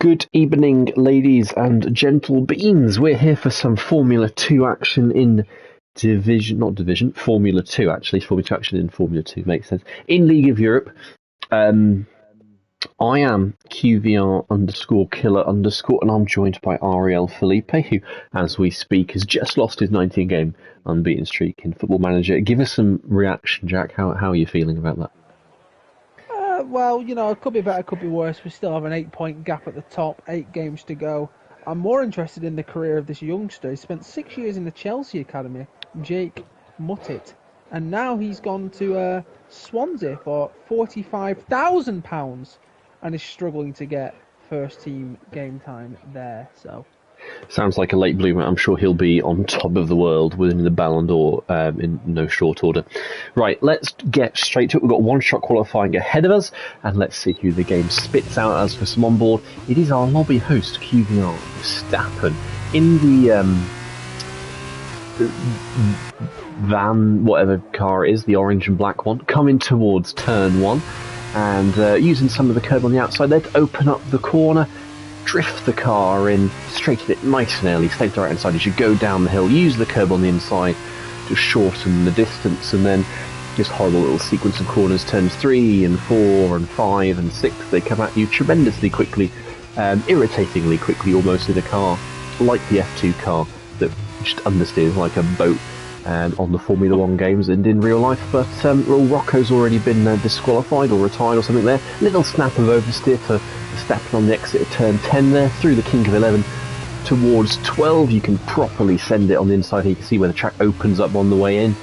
Good evening, ladies and gentle beans. We're here for some Formula 2 action in Formula 2 actually. Formula 2 action in Formula 2 makes sense. In League of Europe, I am QVR_killer_, and I'm joined by Ariel Felipe, who, as we speak, has just lost his 19-game unbeaten streak in Football Manager. Give us some reaction, Jack. How are you feeling about that? Well, it could be better, could be worse. We still have an 8-point gap at the top, 8 games to go. I'm more interested in the career of this youngster. He spent 6 years in the Chelsea academy, Jake Muttit, and now he's gone to Swansea for £45,000 and is struggling to get first team game time there. So. Sounds like a late bloomer. I'm sure he'll be on top of the world within the Ballon d'Or in no short order. Right, let's get straight to it. We've got one shot qualifying ahead of us, and let's see who the game spits out as for some on board. It is our lobby host, QVR Verstappen, in the van, whatever car it is, the orange and black one, coming towards turn 1, and using some of the curb on the outside there to open up the corner. Drift the car in, straighten it nice and early, stay to the right hand side as you go down the hill, use the curb on the inside to shorten the distance, and then this horrible little sequence of corners, turns 3 and 4 and 5 and 6, they come at you tremendously quickly, irritatingly quickly almost in a car, like the F2 car that just understeers like a boat on the Formula 1 games and in real life, but Rocco's already been disqualified or retired or something there. Little snap of oversteer for Verstappen on the exit of turn 10 there, through the kink of 11 towards 12. You can properly send it on the inside here. You can see where the track opens up on the way in,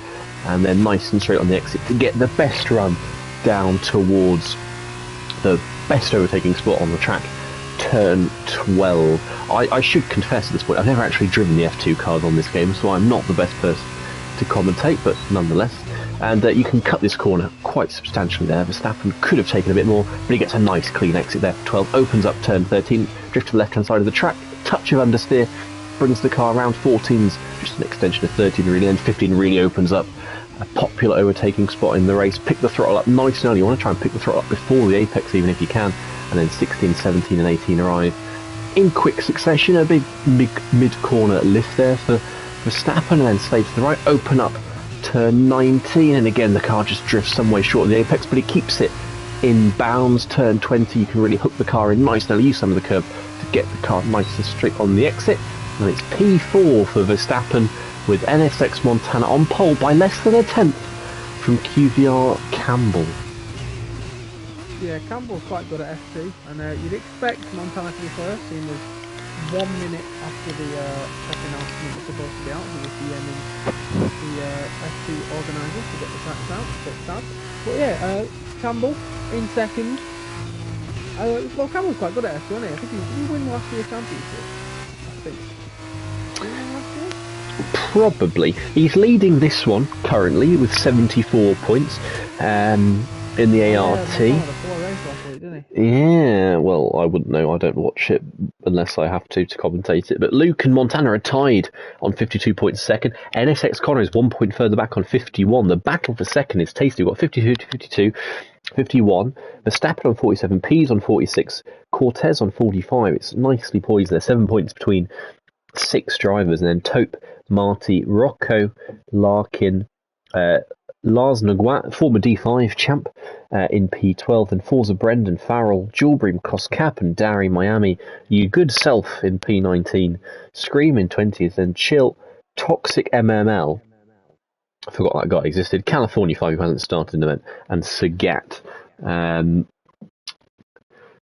and then nice and straight on the exit to get the best run down towards the best overtaking spot on the track, turn 12. I should confess at this point, I've never actually driven the F2 cars on this game, so I'm not the best person to commentate, but nonetheless. And you can cut this corner quite substantially there. Verstappen could have taken a bit more, but he gets a nice clean exit there. 12 opens up turn 13, drift to the left-hand side of the track, touch of understeer, brings the car around. 14's just an extension of 13 really, and 15 really opens up a popular overtaking spot in the race. Pick the throttle up nice and early. You want to try and pick the throttle up before the apex even if you can, and then 16, 17 and 18 arrive in quick succession. A big mid-corner lift there for Verstappen, and then stay to the right, open up turn 19, and again the car just drifts some way short of the apex, but it keeps it in bounds. Turn 20, you can really hook the car in nice. Now use some of the curb to get the car nice and straight on the exit, and it's P4 for Verstappen, with NSX Montana on pole by less than a tenth from QVR Campbell. Yeah, Campbell's quite good at F2, and you'd expect Montana to be first, seeing as 1 minute after the second announcement was supposed to be out, he was DMing the F2 organisers to get the tracks out, bit sad. But yeah, Campbell in second. Well, Campbell's quite good at F2, isn't he? I think he won last year's championship, I think. Did he win last year? Probably. He's leading this one currently with 74 points in the ART. Yeah, well, I wouldn't know. I don't watch it unless I have to commentate it. But Luke and Montana are tied on 52 points second. NSX Connor is 1 point further back on 51. The battle for second is tasty. We've got 52 to 52, 51. Verstappen on 47, Pease on 46, Cortez on 45. It's nicely poised there. 7 points between 6 drivers. And then Taupe, Marty, Rocco, Larkin, Lars Nguyen, former D5 champ, in P12, and Forza Brendan, Farrell, Jewelbream, Coscap, and Darry Miami, You Good Self in P19, Scream in 20th, and Chill, Toxic MML, I forgot that guy existed, California 5 who hasn't started an event, and Sagat.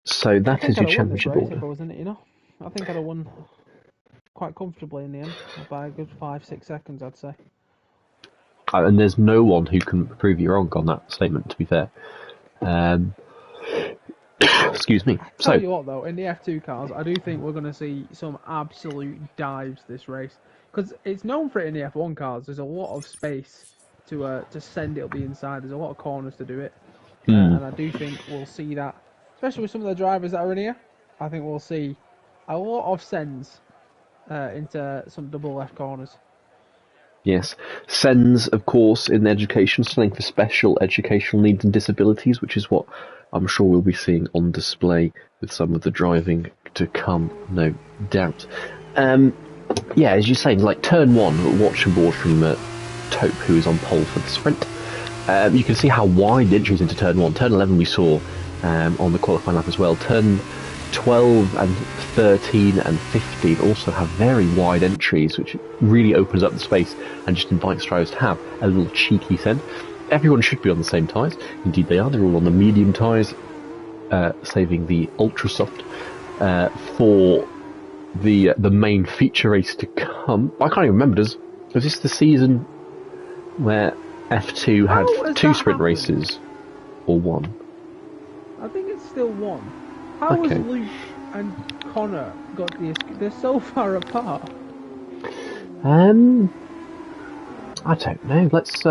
So that is your championship order. I think I'd have won quite comfortably in the end, by a good 5-6 seconds, I'd say. And there's no one who can prove you wrong on that statement, to be fair. Excuse me. I tell you what, though, in the F2 cars, I do think we're going to see some absolute dives this race. Because it's known for it in the F1 cars. There's a lot of space to send it up the inside. There's a lot of corners to do it. And I do think we'll see that, especially with some of the drivers that are in here. I think we'll see a lot of sends into some double left corners. Yes. SENS, of course, in education, standing for Special Educational Needs and Disabilities, which is what I'm sure we'll be seeing on display with some of the driving to come, no doubt. Yeah, as you say, like turn 1, watch and board from Taupe, who is on pole for the sprint. You can see how wide the entries into turn 1. Turn 11 we saw on the qualifying lap as well. Turn 12 and 13 and 15 also have very wide entries, which really opens up the space and just invites drivers to have a little cheeky send. Everyone should be on the same tyres. Indeed they are. They're all on the medium tyres, saving the ultra soft for the main feature race to come. I can't even remember. Was this the season where F2 had 2 sprint races, or 1? I think it's still 1. How has Luke and Connor got the escape? They're so far apart. I don't know. Let's.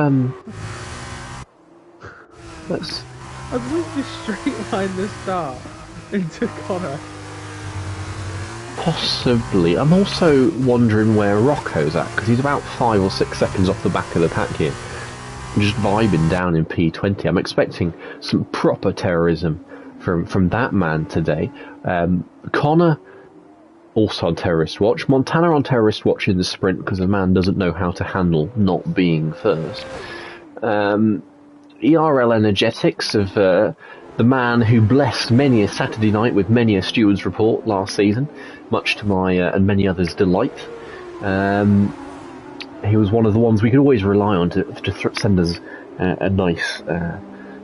Has Luke just straight line the start into Connor? Possibly. I'm also wondering where Rocco's at, because he's about 5 or 6 seconds off the back of the pack here. Just vibing down in P20. I'm expecting some proper terrorism from that man today. Connor also on terrorist watch. Montana on terrorist watch in the sprint because the man doesn't know how to handle not being first. ERL Energetics of the man who blessed many a Saturday night with many a steward's report last season, much to my and many others' delight. He was one of the ones we could always rely on to send us a nice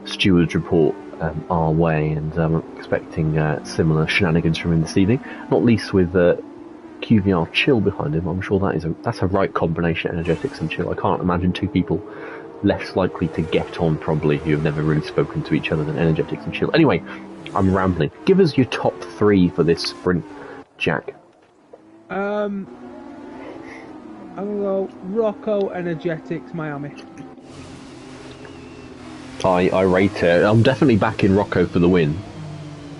steward's report our way, and I'm expecting similar shenanigans from him this evening, not least with QVR Chill behind him. I'm sure that's a right combination, Energetics and Chill. I can't imagine 2 people less likely to get on, probably, who have never really spoken to each other than Energetics and Chill. Anyway, I'm rambling. Give us your top 3 for this sprint, Jack. I'm gonna go Rocco, Energetics, Miami. I rate it. I'm definitely backing Rocco for the win.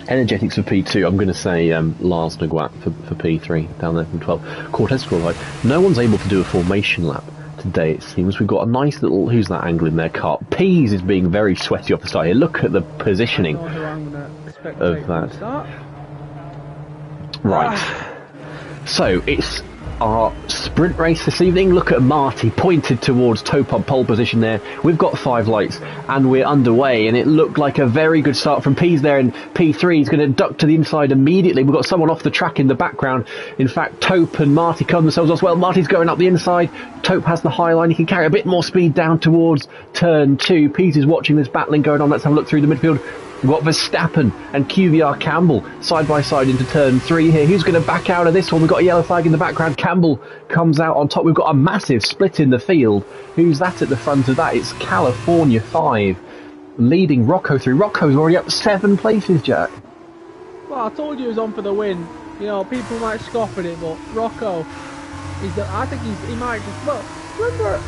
Energetics for P2. I'm going to say Lars Nguat for P3, down there from 12. Cortez qualified. No one's able to do a formation lap today, it seems. We've got a nice little... Who's that angle in their car? Pease is being very sweaty off the start here. Look at the positioning of that. Right. So, it's our sprint race this evening. Look at Marty pointed towards Taupe on pole position there. We've got 5 lights and we're underway, and it looked like a very good start from Pease there in P3. He's going to duck to the inside immediately. We've got someone off the track in the background. In fact, Taupe and Marty come themselves as well. Marty's going up the inside. Taupe has the high line. He can carry a bit more speed down towards turn 2. Pease is watching this battling going on. Let's have a look through the midfield. We've got Verstappen and QVR Campbell side by side into turn 3 here. Who's going to back out of this one? We've got a yellow flag in the background. Campbell comes out on top. We've got a massive split in the field. Who's that at the front of that? It's California 5 leading Rocco through. Rocco's already up 7 places, Jack. Well, I told you he was on for the win. You know, people might scoff at it, but Rocco, I think he might just... Well, remember...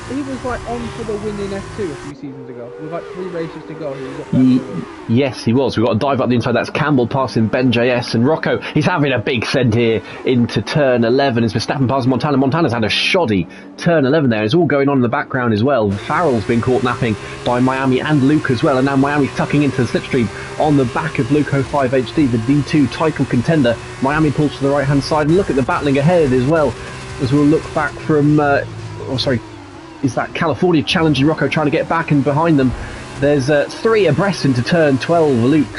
He was like on for the win in F2 a few seasons ago. With like 3 races to go. He was up there yes, he was. We've got a dive up the inside. That's Campbell passing Ben JS and Rocco. He's having a big send here into turn 11 as Verstappen passes Montana. Montana's had a shoddy turn 11 there. It's all going on in the background as well. Farrell's been caught napping by Miami and Luke as well. And now Miami's tucking into the slipstream on the back of Luco 5 HD, the D2 title contender. Miami pulls to the right hand side. And look at the battling ahead as well, as we'll look back from... is that California challenging Rocco, trying to get back, and behind them there's 3 abreast into turn 12. Luke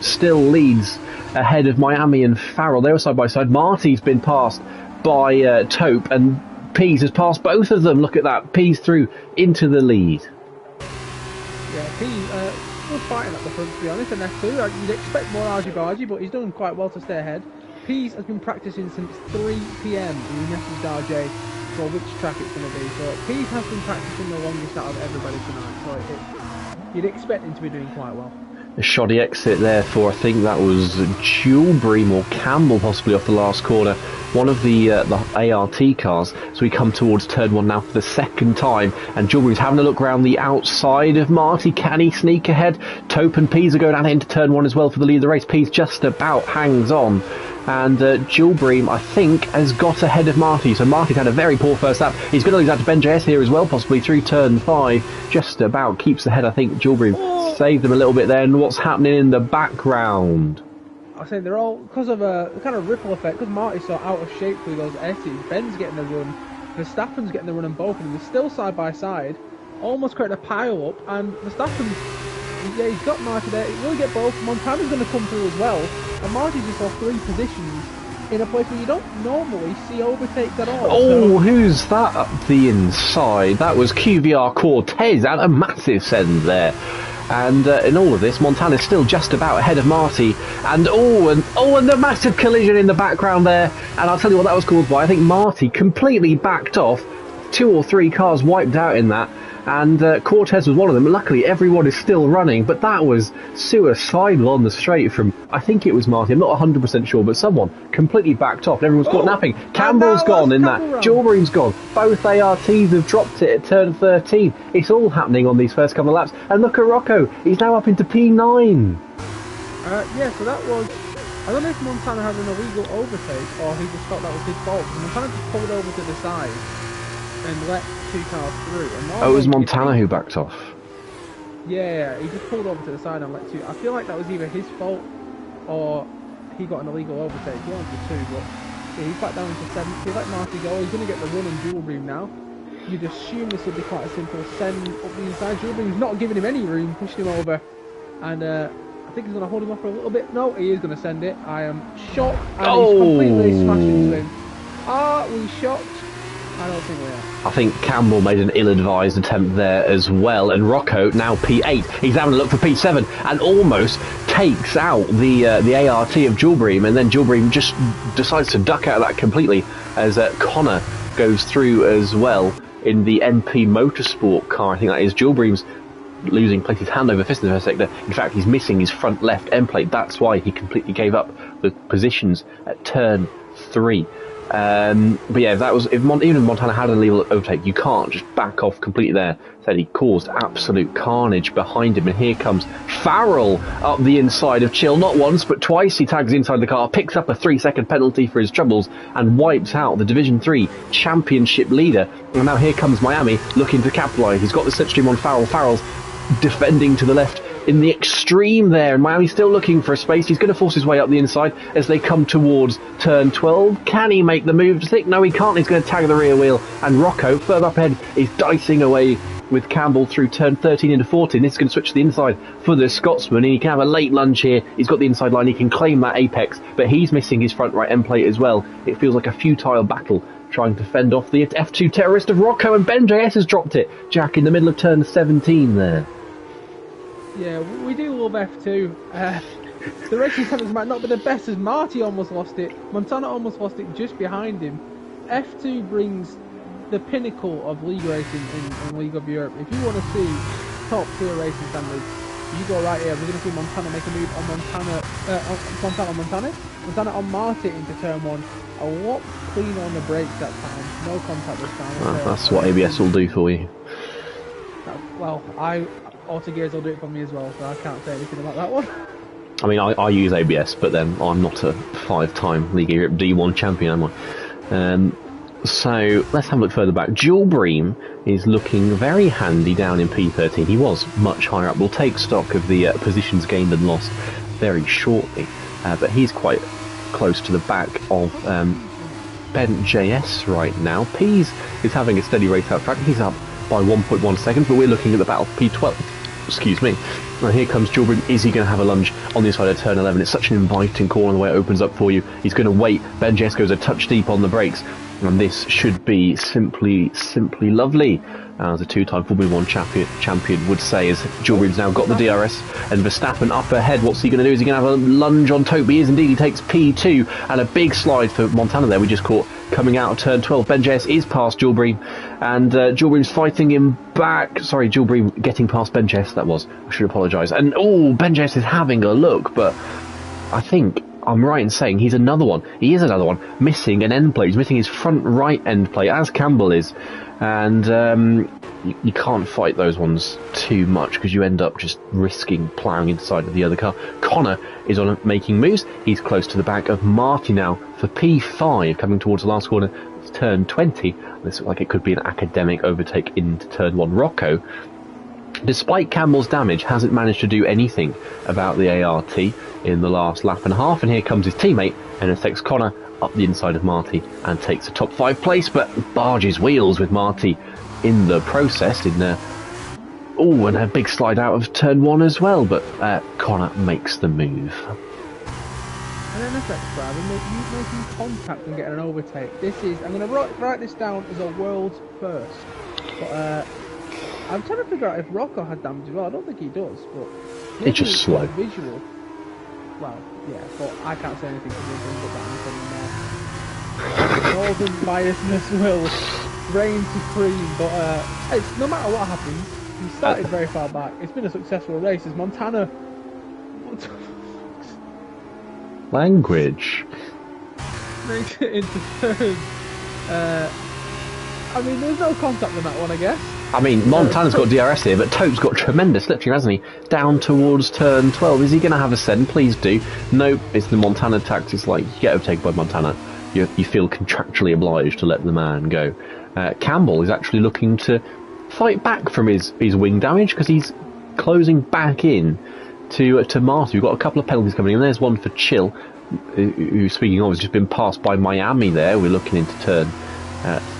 still leads ahead of Miami and Farrell. They were side by side. Marty's been passed by Taupe, and Pease has passed both of them. Look at that. Pease through into the lead. Yeah, Pease still fighting at the front, to be honest, in F2. You'd expect more argy-bargy, but he's done quite well to stay ahead. Pease has been practicing since 3 PM. He messaged RJ for which track it's going to be. So Pease has been practicing the longest out of everybody tonight. So you'd expect him to be doing quite well. A shoddy exit there for, I think that was Julebream or Campbell possibly off the last corner. One of the ART cars. So we come towards turn 1 now for the second time, and Julebream's having a look around the outside of Marty. Can he sneak ahead? Taupe and Pease are going out into turn 1 as well for the lead of the race. Pease just about hangs on, and Julebream, I think, has got ahead of Marty. So Marty's had a very poor first lap. He's going to lose out to Ben JS here as well, possibly through turn 5. Just about keeps ahead, I think. Julebream saved them a little bit there. And what's happening in the background? I say they're all, because of a kind of ripple effect, because Marty's so out of shape through those S's, Ben's getting the run, Verstappen's getting the run, and both of them are still side by side, almost creating a pile up, and Verstappen's, yeah, he's got Marty there, he will get both, Montana's going to come through as well, and Marty's just lost 3 positions in a place where you don't normally see overtakes at all. Oh, who's that up the inside? That was QVR Cortez, and a massive send there. And in all of this, Montana's still just about ahead of Marty. And the massive collision in the background there. And I'll tell you what that was caused by. I think Marty completely backed off. 2 or 3 cars wiped out in that. And Cortez was one of them. Luckily, everyone is still running. But that was suicidal on the straight from, I think it was Marty. I'm not 100% sure, but someone completely backed off. Everyone's caught napping. Campbell's gone in that. Jawbream's gone. Both ARTs have dropped it at turn 13. It's all happening on these first couple of laps. And look at Rocco. He's now up into P9. Yeah, so that was... I don't know if Montana had an illegal overtake or he just thought that was his fault. Montana just pulled over to the side and let 2 cars through. And it was Montana who backed off. Yeah, he just pulled over to the side and let 2. I feel like that was either his fault or he got an illegal overtake. One of the 2, but yeah, he's back down into 7th. He let Marty go. He's going to get the run on Jawbream now. You'd assume this would be quite a simple send up the inside. Jawbream's not giving him any room, pushing him over, and I think he's going to hold him off for a little bit. No, he is going to send it. I am shocked, and he's completely smashed into him. Are we shocked? I don't think we are. I think Campbell made an ill-advised attempt there as well, and Rocco now P8. He's having a look for P7 and almost takes out the ART of Jawbream, and then Jawbream just decides to duck out of that completely as Connor goes through as well in the NP Motorsport car. I think that is. Jawbream's losing place, his hand over fist in the first sector. In fact, he's missing his front left end plate. That's why he completely gave up the positions at turn 3. But yeah, that was even if Montana had a legal overtake, you can't just back off completely there. So he caused absolute carnage behind him, and here comes Farrell up the inside of Chill. Not once, but twice he tags inside the car, picks up a 3-second penalty for his troubles, and wipes out the Division 3 championship leader. And now here comes Miami looking to capitalise. He's got the slipstream on Farrell. Farrell's defending to the left in the extreme there, and Miami's still looking for a space. He's going to force his way up the inside as they come towards turn 12. Can he make the move to stick? No, he can't. He's going to tag the rear wheel, and Rocco, further up ahead, is dicing away with Campbell through turn 13 into 14. This is going to switch to the inside for the Scotsman, and he can have a late lunge here. He's got the inside line. He can claim that apex, but he's missing his front right end plate as well. It feels like a futile battle trying to fend off the F2 terrorist of Rocco, and Ben JS has dropped it. Jack in the middle of turn 17 there. Yeah, we do love F2. The racing centres might not be the best, as Marty almost lost it. Montana almost lost it just behind him. F2 brings the pinnacle of league racing in League of Europe. If you want to see top tier racing standards, you go right here. We're going to see Montana make a move on Montana on Marty into turn 1. A lot cleaner on the brakes that time. No contact this time. That's what ABS will do for you. Well, Auto Gears will do it for me as well, so I can't say anything about that one. I mean, I use ABS, but then I'm not a 5-time League of Europe D1 champion, am I? So let's have a look further back. Jawbream is looking very handy down in P13. He was much higher up. We'll take stock of the positions gained and lost very shortly, but he's quite close to the back of Ben JS right now. Pease is having a steady race out track. He's up by 1.1 seconds, but we're looking at the battle for P12. Excuse me. Now here comes Jawbream. Is he going to have a lunge on the inside of turn 11? It's such an inviting corner the way it opens up for you. He's going to wait. Ben JS goes a touch deep on the brakes, and this should be simply lovely. As a 2-time Formula 1 champion would say, as Jawbream's now got the DRS, and Verstappen up ahead. What's he going to do? Is he going to have a lunge on Toby? He is indeed. He takes P2, and a big slide for Montana there. We just caught coming out of turn 12. Ben JS is past Jawbream, and Jawbream's fighting him back. Sorry, Jawbream getting past Ben JS, that was. I should apologise. And Ben JS is having a look, but I think I'm right in saying he's another one. He is another one missing an end plate. He's missing his front right end plate, as Campbell is. And you can't fight those ones too much because you end up just risking ploughing inside of the other car. Connor is on making moves. He's close to the back of Marty now for P5, coming towards the last corner. It's turn 20. This looks like it could be an academic overtake into turn 1. Rocco despite Campbell's damage, hasn't managed to do anything about the ART in the last lap and a half, and here comes his teammate, NSX Connor, up the inside of Marty and takes a top 5 place, but barges wheels with Marty in the process, in the... Oh, and a big slide out of turn 1 as well, but Connor makes the move. And NSX Brad, you making contact and getting an overtake. This is, I'm going to write this down as a world's first, but I'm trying to figure out if Rocco had damage as well. I don't think he does, but it's just slow. Visual. Well, yeah, but I can't say anything because there's Northern biasness will reign supreme, but it's, no matter what happens, he started very far back. It's been a successful race as Montana... Language. Makes it into third. I mean, there's no contact in that one, I guess. I mean, Montana's got DRS here, but Tope's got tremendous slipstream, hasn't he? Down towards turn 12. Is he going to have a send? Please do. Nope, it's the Montana tax. It's like, you get overtaken by Montana. You feel contractually obliged to let the man go. Campbell is actually looking to fight back from his wing damage, because he's closing back in to Marty. We've got a couple of penalties coming in. There's one for Chill, who, speaking of, has just been passed by Miami there. We're looking into turn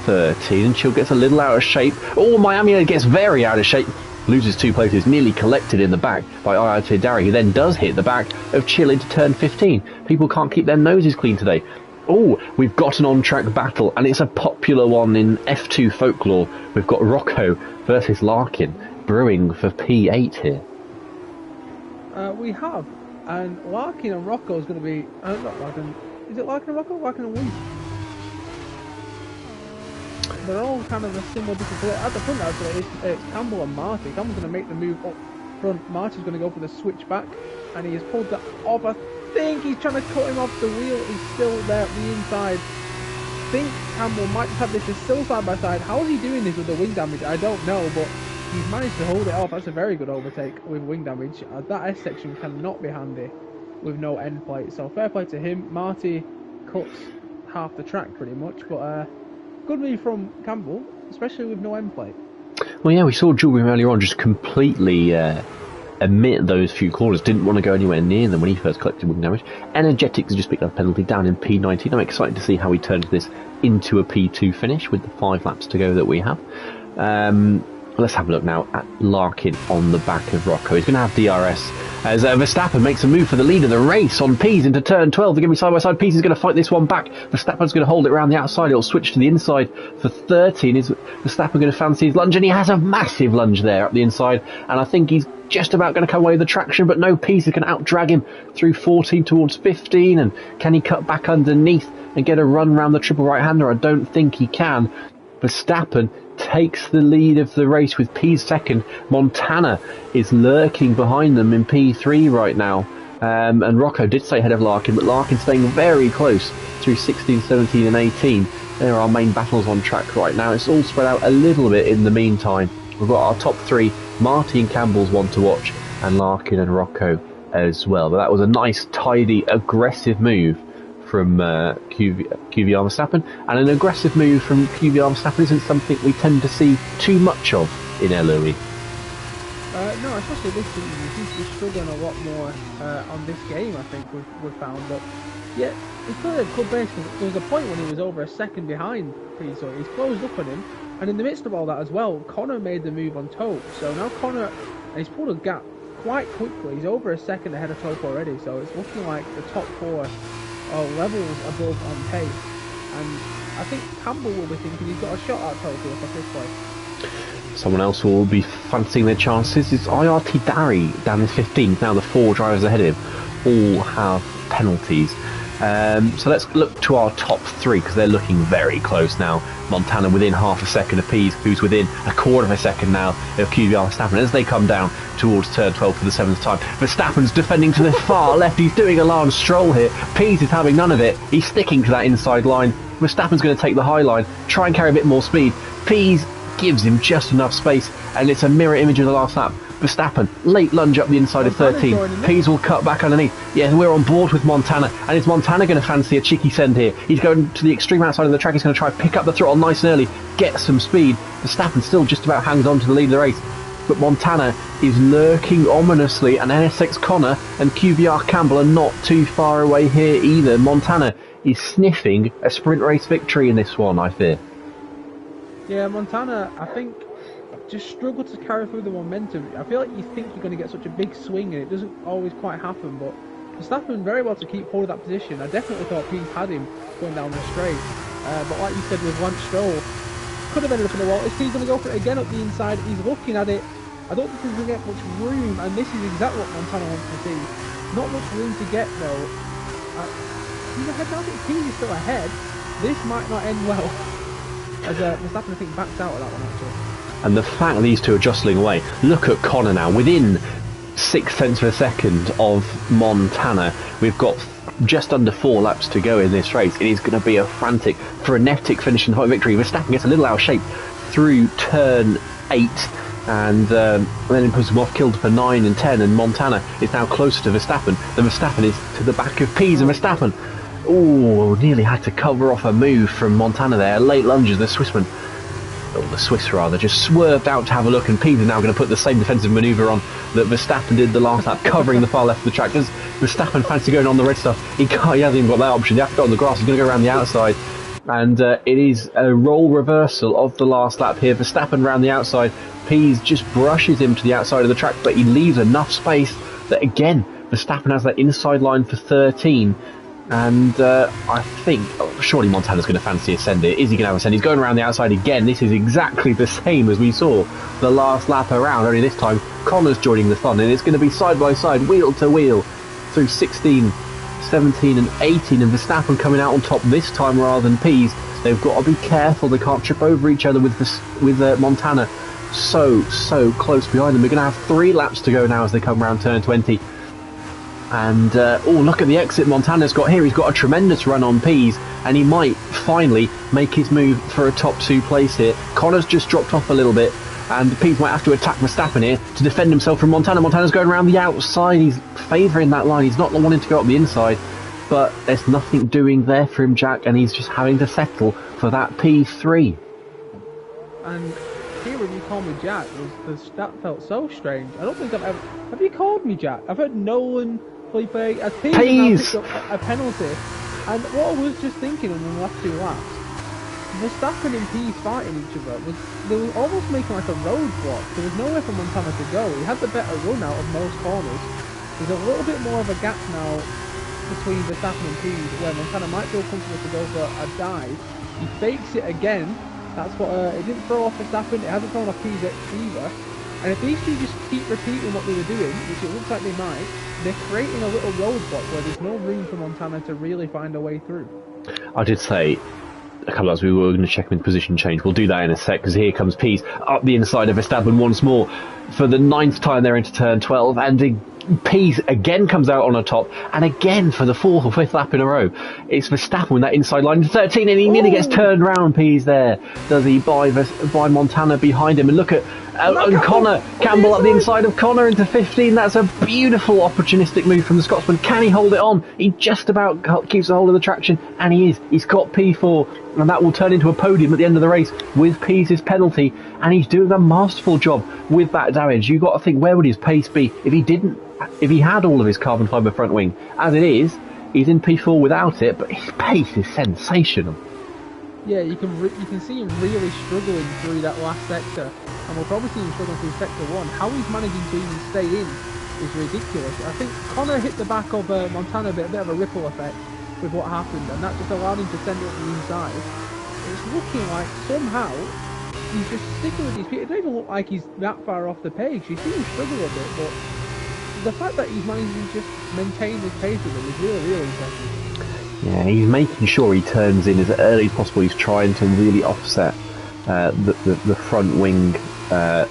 13, and Chill gets a little out of shape. Oh, Miami gets very out of shape, loses 2 places, nearly collected in the back by Ayate Dari, who then does hit the back of Chill into turn 15. People can't keep their noses clean today. Oh, we've got an on-track battle, and it's a popular one in F2 folklore. We've got Rocco versus Larkin brewing for P8 here. We have, and Larkin and Rocco is going to be... not Larkin. Is it Larkin and Rocco? Larkin and Wee? They're all kind of a similar different. At the front, actually, it's Campbell and Marty. Campbell's going to make the move up front. Marty's going to go for the switch back, and he has pulled that off. I think he's trying to cut him off the wheel. He's still there at the inside. I think Campbell might just have this. Is still side by side. How is he doing this with the wing damage? I don't know, but he's managed to hold it off. That's a very good overtake with wing damage. That S section cannot be handy with no end plate. So fair play to him. Marty cuts half the track pretty much, but good move from Campbell, especially with no end plate. Well, yeah, we saw Julian earlier on just completely omit those few corners, didn't want to go anywhere near them when he first collected wing damage. Energetics has just picked up a penalty down in P19. I'm excited to see how he turns this into a P2 finish with the 5 laps to go that we have. Let's have a look now at Larkin on the back of Rocco. He's going to have DRS as Verstappen makes a move for the lead of the race on Pease into turn 12. They're going to be side by side. Pease is going to fight this one back. Verstappen's going to hold it around the outside. It'll switch to the inside for 13. Is Verstappen going to fancy his lunge? And he has a massive lunge there up the inside. And I think he's just about going to come away with the traction, but no, Pease is going to out-drag him through 14 towards 15. And can he cut back underneath and get a run round the triple right-hander? I don't think he can. Verstappen takes the lead of the race with P second. Montana is lurking behind them in P3 right now. And Rocco did stay ahead of Larkin, but Larkin staying very close through 16, 17 and 18. There are our main battles on track right now. It's all spread out a little bit in the meantime. We've got our top 3. Marty and Campbell's one to watch, and Larkin and Rocco as well. But that was a nice, tidy, aggressive move from QVR Verstappen, and an aggressive move from QVR Verstappen isn't something we tend to see too much of in LOE. No, especially this season. He seems to be struggling a lot more on this game, I think we've found. But yeah, he's played a good base. There was a point when he was over a second behind Priso. He's closed up on him, and in the midst of all that as well, Connor made the move on Tope. So now Connor, he's pulled a gap quite quickly. He's over a second ahead of Tope already. So it's looking like the top 4 levels above on pace, and I think Campbell will be thinking he's got a shot at Tokyo for 5th place. Someone else will be fancying their chances is IRT Dari down in 15th. Now the 4 drivers ahead of him all have penalties. So let's look to our top 3 because they're looking very close now. Montana within half a second of Pease, who's within a quarter of a second now of QVR Verstappen as they come down towards turn 12 for the 7th time. Verstappen's defending to the far left. He's doing a Lance Stroll here. Pease is having none of it. He's sticking to that inside line. Verstappen's going to take the high line, try and carry a bit more speed. Pease gives him just enough space, and it's a mirror image of the last lap. Verstappen, late lunge up the inside of 13. Pease will cut back underneath. Yeah, we're on board with Montana. And is Montana going to fancy a cheeky send here? He's going to the extreme outside of the track. He's going to try and pick up the throttle nice and early, get some speed. Verstappen still just about hangs on to the lead of the race. but Montana is lurking ominously, and NSX Connor and QVR Campbell are not too far away here either. Montana is sniffing a sprint race victory in this one, I fear. Yeah, Montana, I think, just struggled to carry through the momentum. I feel like you think you're going to get such a big swing, and it doesn't always quite happen, but Verstappen very well to keep hold of that position. I definitely thought Pease had him going down the straight, but like you said with Lance Stroll, could have ended up in the wall. Is Pease going to go for it again up the inside? He's looking at it. I don't think he's going to get much room, and this is exactly what Montana wants to see. Not much room to get though. He's ahead now. I think Pease is still ahead. This might not end well. As Verstappen, I think, backs out of that one actually. And the fact that these two are jostling away, look at Connor now, within 0.6 of a second of Montana. We've got just under 4 laps to go in this race. It is going to be a frantic, frenetic finish in the victory. Verstappen gets a little out of shape through turn 8, and then it puts him off killed for 9 and 10, and Montana is now closer to Verstappen. The Verstappen is to the back of Pease, and Verstappen, oh, nearly had to cover off a move from Montana there. Late lunges, the Swiss rather, just swerved out to have a look, and Pease is now going to put the same defensive manoeuvre on that Verstappen did the last lap, covering the far left of the track. Does Verstappen fancy going on the red stuff? He hasn't even got that option. You have to go on the grass. He's going to go around the outside, and it is a role reversal of the last lap here. Verstappen round the outside. Pease just brushes him to the outside of the track, but he leaves enough space that, again, Verstappen has that inside line for 13. And I think, surely Montana's going to fancy ascend it. Is he going to have ascend? He's going around the outside again. This is exactly the same as we saw the last lap around, only this time Connor's joining the fun, and it's going to be side by side, wheel to wheel, through 16, 17 and 18, and Verstappen coming out on top this time rather than Pease. They've got to be careful, they can't trip over each other with Montana so close behind them. We're going to have 3 laps to go now as they come around turn 20. And, oh, look at the exit Montana's got here. He's got a tremendous run on Pease, and he might finally make his move for a top 2 place here. Connor's just dropped off a little bit, and Pease might have to attack Verstappen here to defend himself from Montana. Montana's going around the outside. He's favouring that line. He's not wanting to go up the inside, but there's nothing doing there for him, Jack, and he's just having to settle for that P3. And here when you call me Jack, that felt so strange. I don't think I've ever... Have you called me Jack? I've heard Nolan... Felipe, as Pease now picked up a penalty, and what I was just thinking in the last 2 laps, Verstappen and Pease fighting each other, they were almost making like a roadblock. There was nowhere for Montana to go. He had the better run out of most corners. There's a little bit more of a gap now between Verstappen and Pease, where Montana might feel comfortable to go for a dive. He fakes it again. That's what it didn't throw off Verstappen. It hasn't thrown off Pease either. And if these two just keep repeating what they were doing, which it looks like they might, they're creating a little roadblock where there's no room for Montana to really find a way through. I did say a couple of times we were going to check him in position change. We'll do that in a sec, because here comes Pease up the inside of Verstappen once more for the 9th time they're into turn 12, and Pease again comes out on the top, and again for the 4th or 5th lap in a row it's Verstappen with that inside line 13, and he nearly gets turned round. Pease there, does he, by Montana behind him, and look at and Connor Campbell up the inside of Connor into 15. That's a beautiful opportunistic move from the Scotsman. Can he hold it on? He just about keeps a hold of the traction, and he's got P4, and that will turn into a podium at the end of the race with Pease's penalty, and he's doing a masterful job with that damage. You've got to think, where would his pace be if he had all of his carbon fibre front wing? As it is, he's in P4 without it, but his pace is sensational. Yeah, you can see him really struggling through that last sector, and we'll probably see him struggling through sector 1. How he's managing to even stay in is ridiculous. I think Connor hit the back of Montana a bit of a ripple effect with what happened, and that just allowed him to send it up the inside. It's looking like somehow he's just sticking with these people. It doesn't even look like he's that far off the page. You see him struggle a bit, but the fact that he's managing to just maintain this pace with him is really impressive. Yeah, he's making sure he turns in as early as possible. He's trying to really offset the front wing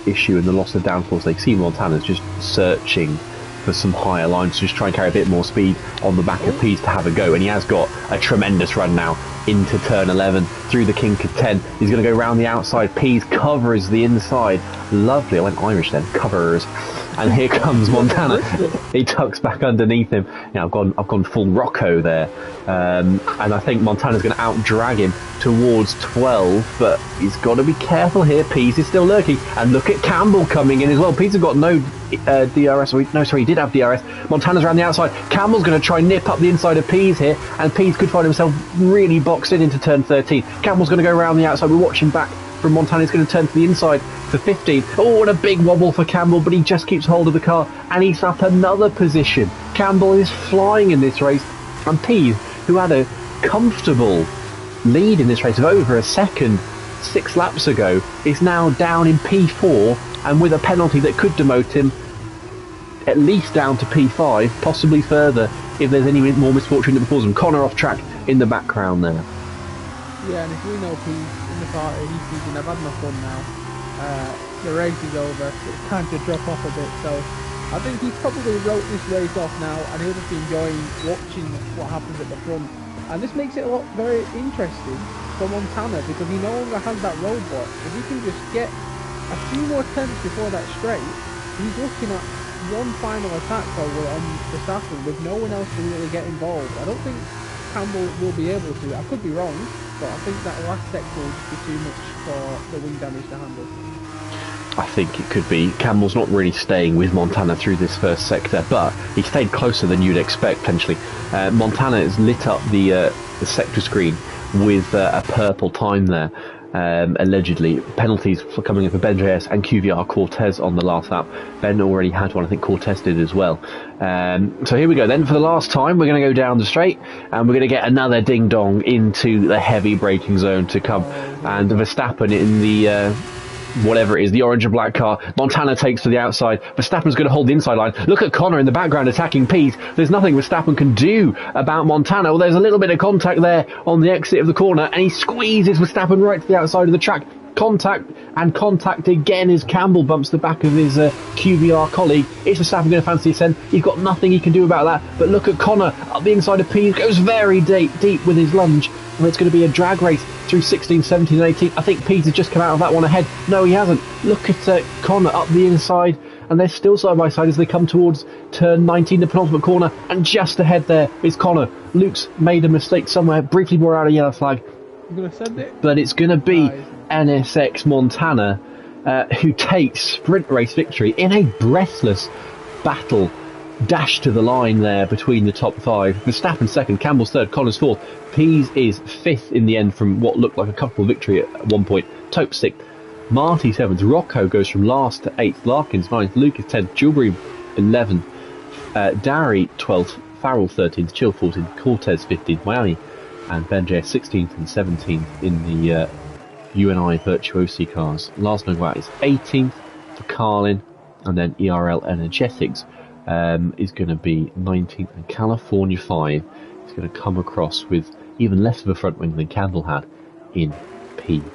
issue and the loss of downforce. They see Montana's just searching for some higher lines to just try and carry a bit more speed on the back of Pease to have a go, and he has got a tremendous run now into turn 11 through the kink of 10. He's going to go round the outside. Pease covers the inside Lovely, I went Irish then, covers. And here comes Montana. He tucks back underneath him. I've gone full Rocco there. And I think Montana's going to out-drag him towards 12, but he's got to be careful here. Pease is still lurking. And look at Campbell coming in as well. Pease has got no DRS. No, sorry, he did have DRS. Montana's around the outside. Campbell's going to try and nip up the inside of Pease here, and Pease could find himself really boxed in into turn 13. Campbell's going to go around the outside. We're watching back from Montana. He's going to turn to the inside for 15. Oh, and a big wobble for Campbell, but he just keeps hold of the car, and he's up another position. Campbell is flying in this race, and Pease, who had a comfortable lead in this race of over a second 6 laps ago, is now down in P4, and with a penalty that could demote him at least down to P5, possibly further if there's any more misfortune that befalls him. Connor off track in the background there. Yeah, and if we know Pease in the party, he's thinking, I've had enough fun now. The race is over, it's time to drop off a bit. So I think he probably wrote this race off now, and he'll just be enjoying watching what happens at the front. And this makes it very interesting for Montana, because he no longer has that roadblock. If he can just get a few more attempts before that straight, he's looking at one final attack probably on Verstappen with no one else to really get involved. I don't think Campbell will be able to. I could be wrong, but I think that last sector will just be too much for the wing damage to handle. I think it could be. Campbell's not really staying with Montana through this first sector, but he stayed closer than you'd expect, potentially. Montana has lit up the sector screen with a purple time there, allegedly. Penalties for coming in for Ben JS and QVR Cortez on the last lap. Ben already had one, I think Cortez did as well. So here we go then. For the last time, we're going to go down the straight, and we're going to get another ding-dong into the heavy braking zone to come. And Verstappen in the whatever it is, the orange and black car. Montana takes to the outside. Verstappen's going to hold the inside line. Look at Connor in the background attacking Pease. There's nothing Verstappen can do about Montana. Well, there's a little bit of contact there on the exit of the corner, and he squeezes Verstappen right to the outside of the track. Contact and contact again as Campbell bumps the back of his QVR colleague. Is Verstappen going to fancy ascent? He's got nothing he can do about that. But look at Connor up the inside of Pease. Goes very deep with his lunge. And it's going to be a drag race through 16, 17 and 18. I think Pease has just come out of that one ahead. No, he hasn't. Look at Connor up the inside. And they're still side by side as they come towards turn 19, the penultimate corner. And just ahead there is Connor. Luke's made a mistake somewhere. Briefly brought out a yellow flag. I'm going to send it. But it's going to be NSX Montana who takes sprint race victory in a breathless battle. Dash to the line there between the top 5. Verstappen second, Campbell's third, Connor's fourth. Pease is fifth in the end from what looked like a comfortable victory at one point. Tope sixth, Marty seventh. Rocco goes from last to 8th. Larkins 9th. Lucas 10th. Gilbury 11th. Darry 12th. Farrell 13th. Chill 14th. Cortez 15th. Miami and Benjay 16th and 17th in the UNI Virtuosi cars. Lars Noguat is 18th for Carlin, and then ERL Energetics is going to be 19th, and California 5 is going to come across with even less of a front wing than Campbell had in P20.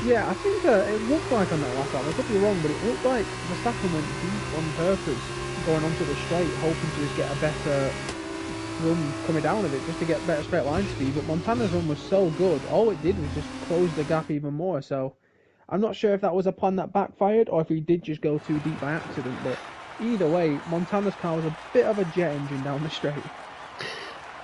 Yeah, I think it looked like on that last lap, I could be wrong, but it looked like Verstappen went deep on purpose going onto the straight, hoping to just get a better run coming down of it, just to get better straight line speed. But Montana's run was so good, all it did was just close the gap even more. So I'm not sure if that was a plan that backfired or if he did just go too deep by accident, but either way, Montana's car was a bit of a jet engine down the straight.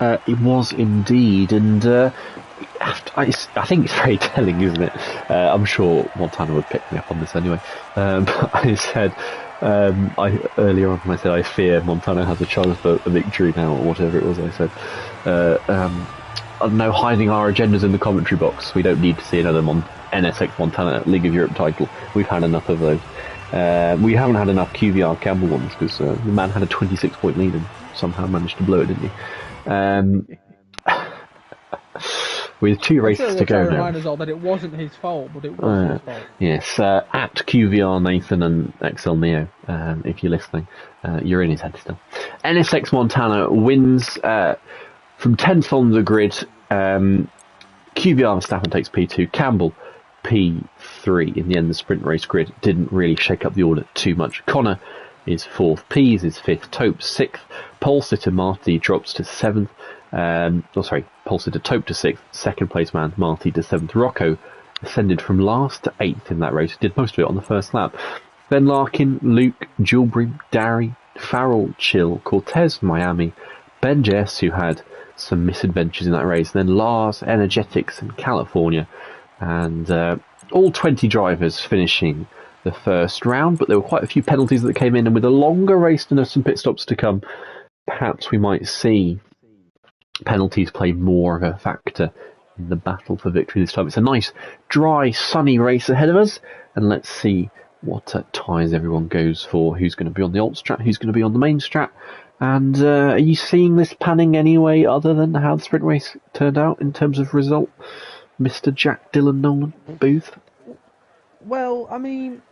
It was indeed, and I think it's very telling, isn't it? I'm sure Montana would pick me up on this anyway. But I said earlier on when I said I fear Montana has a chance for a victory now, or whatever it was I said. No hiding our agendas in the commentary box. We don't need to see another NSX Montana League of Europe title. We've had enough of those. We haven't had enough QVR Campbell ones because the man had a 26-point lead and somehow managed to blow it, didn't he? With 2 races to go now. Remind us all that it wasn't his fault, but it was his fault. Yes, at QVR Nathan and XL Neo, if you're listening, you're in his head still. NSX Montana wins from 10th on the grid. QVR Verstappen takes P2. Campbell P3. In the end, the sprint race grid didn't really shake up the order too much. Connor is 4th. Pease is 5th. Tope 6th. Pole sitter Marty drops to 7th. Pole sitter Tope to 6th. Second place man Marty to 7th. Rocco ascended from last to 8th in that race, did most of it on the first lap. Then Larkin, Luke, Gilbrim, Darry, Farrell, Chill, Cortez, Miami, Ben Jess, who had some misadventures in that race, then Lars, Energetics and California, and all 20 drivers finishing the first round, but there were quite a few penalties that came in, and with a longer race and some pit stops to come, perhaps we might see penalties play more of a factor in the battle for victory this time. It's a nice, dry, sunny race ahead of us, and let's see what tyres everyone goes for, who's going to be on the alt strat, who's going to be on the main strat. And are you seeing this panning any way other than how the sprint race turned out in terms of result, Mr. Jack Dylan Nolan Booth? Well, I mean,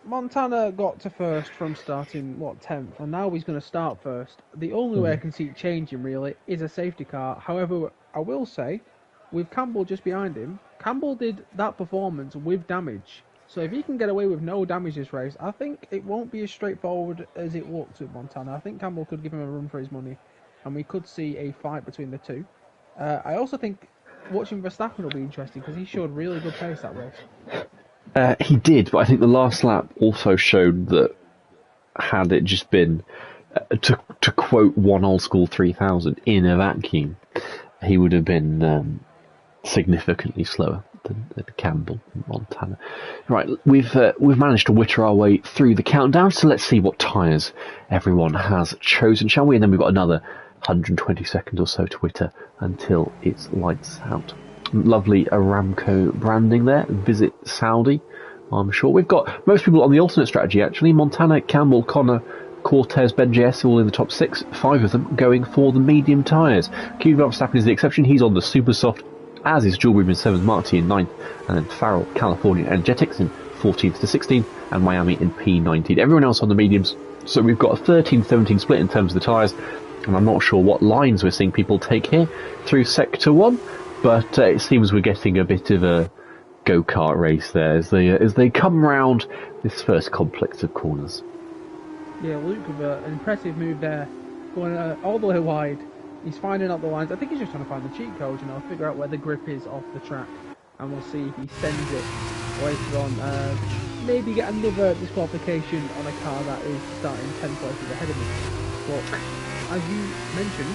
Montana got to first from starting, 10th, and now he's going to start first. The only way I can see it changing, really, is a safety car. However, I will say, with Campbell just behind him, Campbell did that performance with damage. So if he can get away with no damage this race, I think it won't be as straightforward as it looks with Montana. I think Campbell could give him a run for his money, and we could see a fight between the two. I also think watching Verstappen will be interesting, because he showed really good pace that race. He did, but I think the last lap also showed that had it just been, to quote one old school 3000, in a vacuum, he would have been significantly slower than Campbell and Montana. Right, we've managed to witter our way through the countdown, so let's see what tyres everyone has chosen, shall we? And then we've got another 120 seconds or so to witter until it's lights out. Lovely Aramco branding there. Visit Saudi, I'm sure. We've got most people on the alternate strategy, actually. Montana, Campbell, Connor, Cortez, Ben JS, all in the top 6. 5 of them going for the medium tyres. Kevin Verstappen is the exception. He's on the super soft, as is Gilbrim in 7th, Marty in 9th, and then Farrell, California, and Jetix in 14th to 16th, and Miami in P19. Everyone else on the mediums. So we've got a 13-17 split in terms of the tyres, and I'm not sure what lines we're seeing people take here through Sector 1, but it seems we're getting a bit of a go-kart race there as they come round this first complex of corners. Yeah, Luke with an impressive move there, going all the way wide. He's finding out the lines. I think he's just trying to find the cheat code, figure out where the grip is off the track, and we'll see if he sends it later on. Maybe get another disqualification on a car that is starting 10 places ahead of him. But as you mentioned,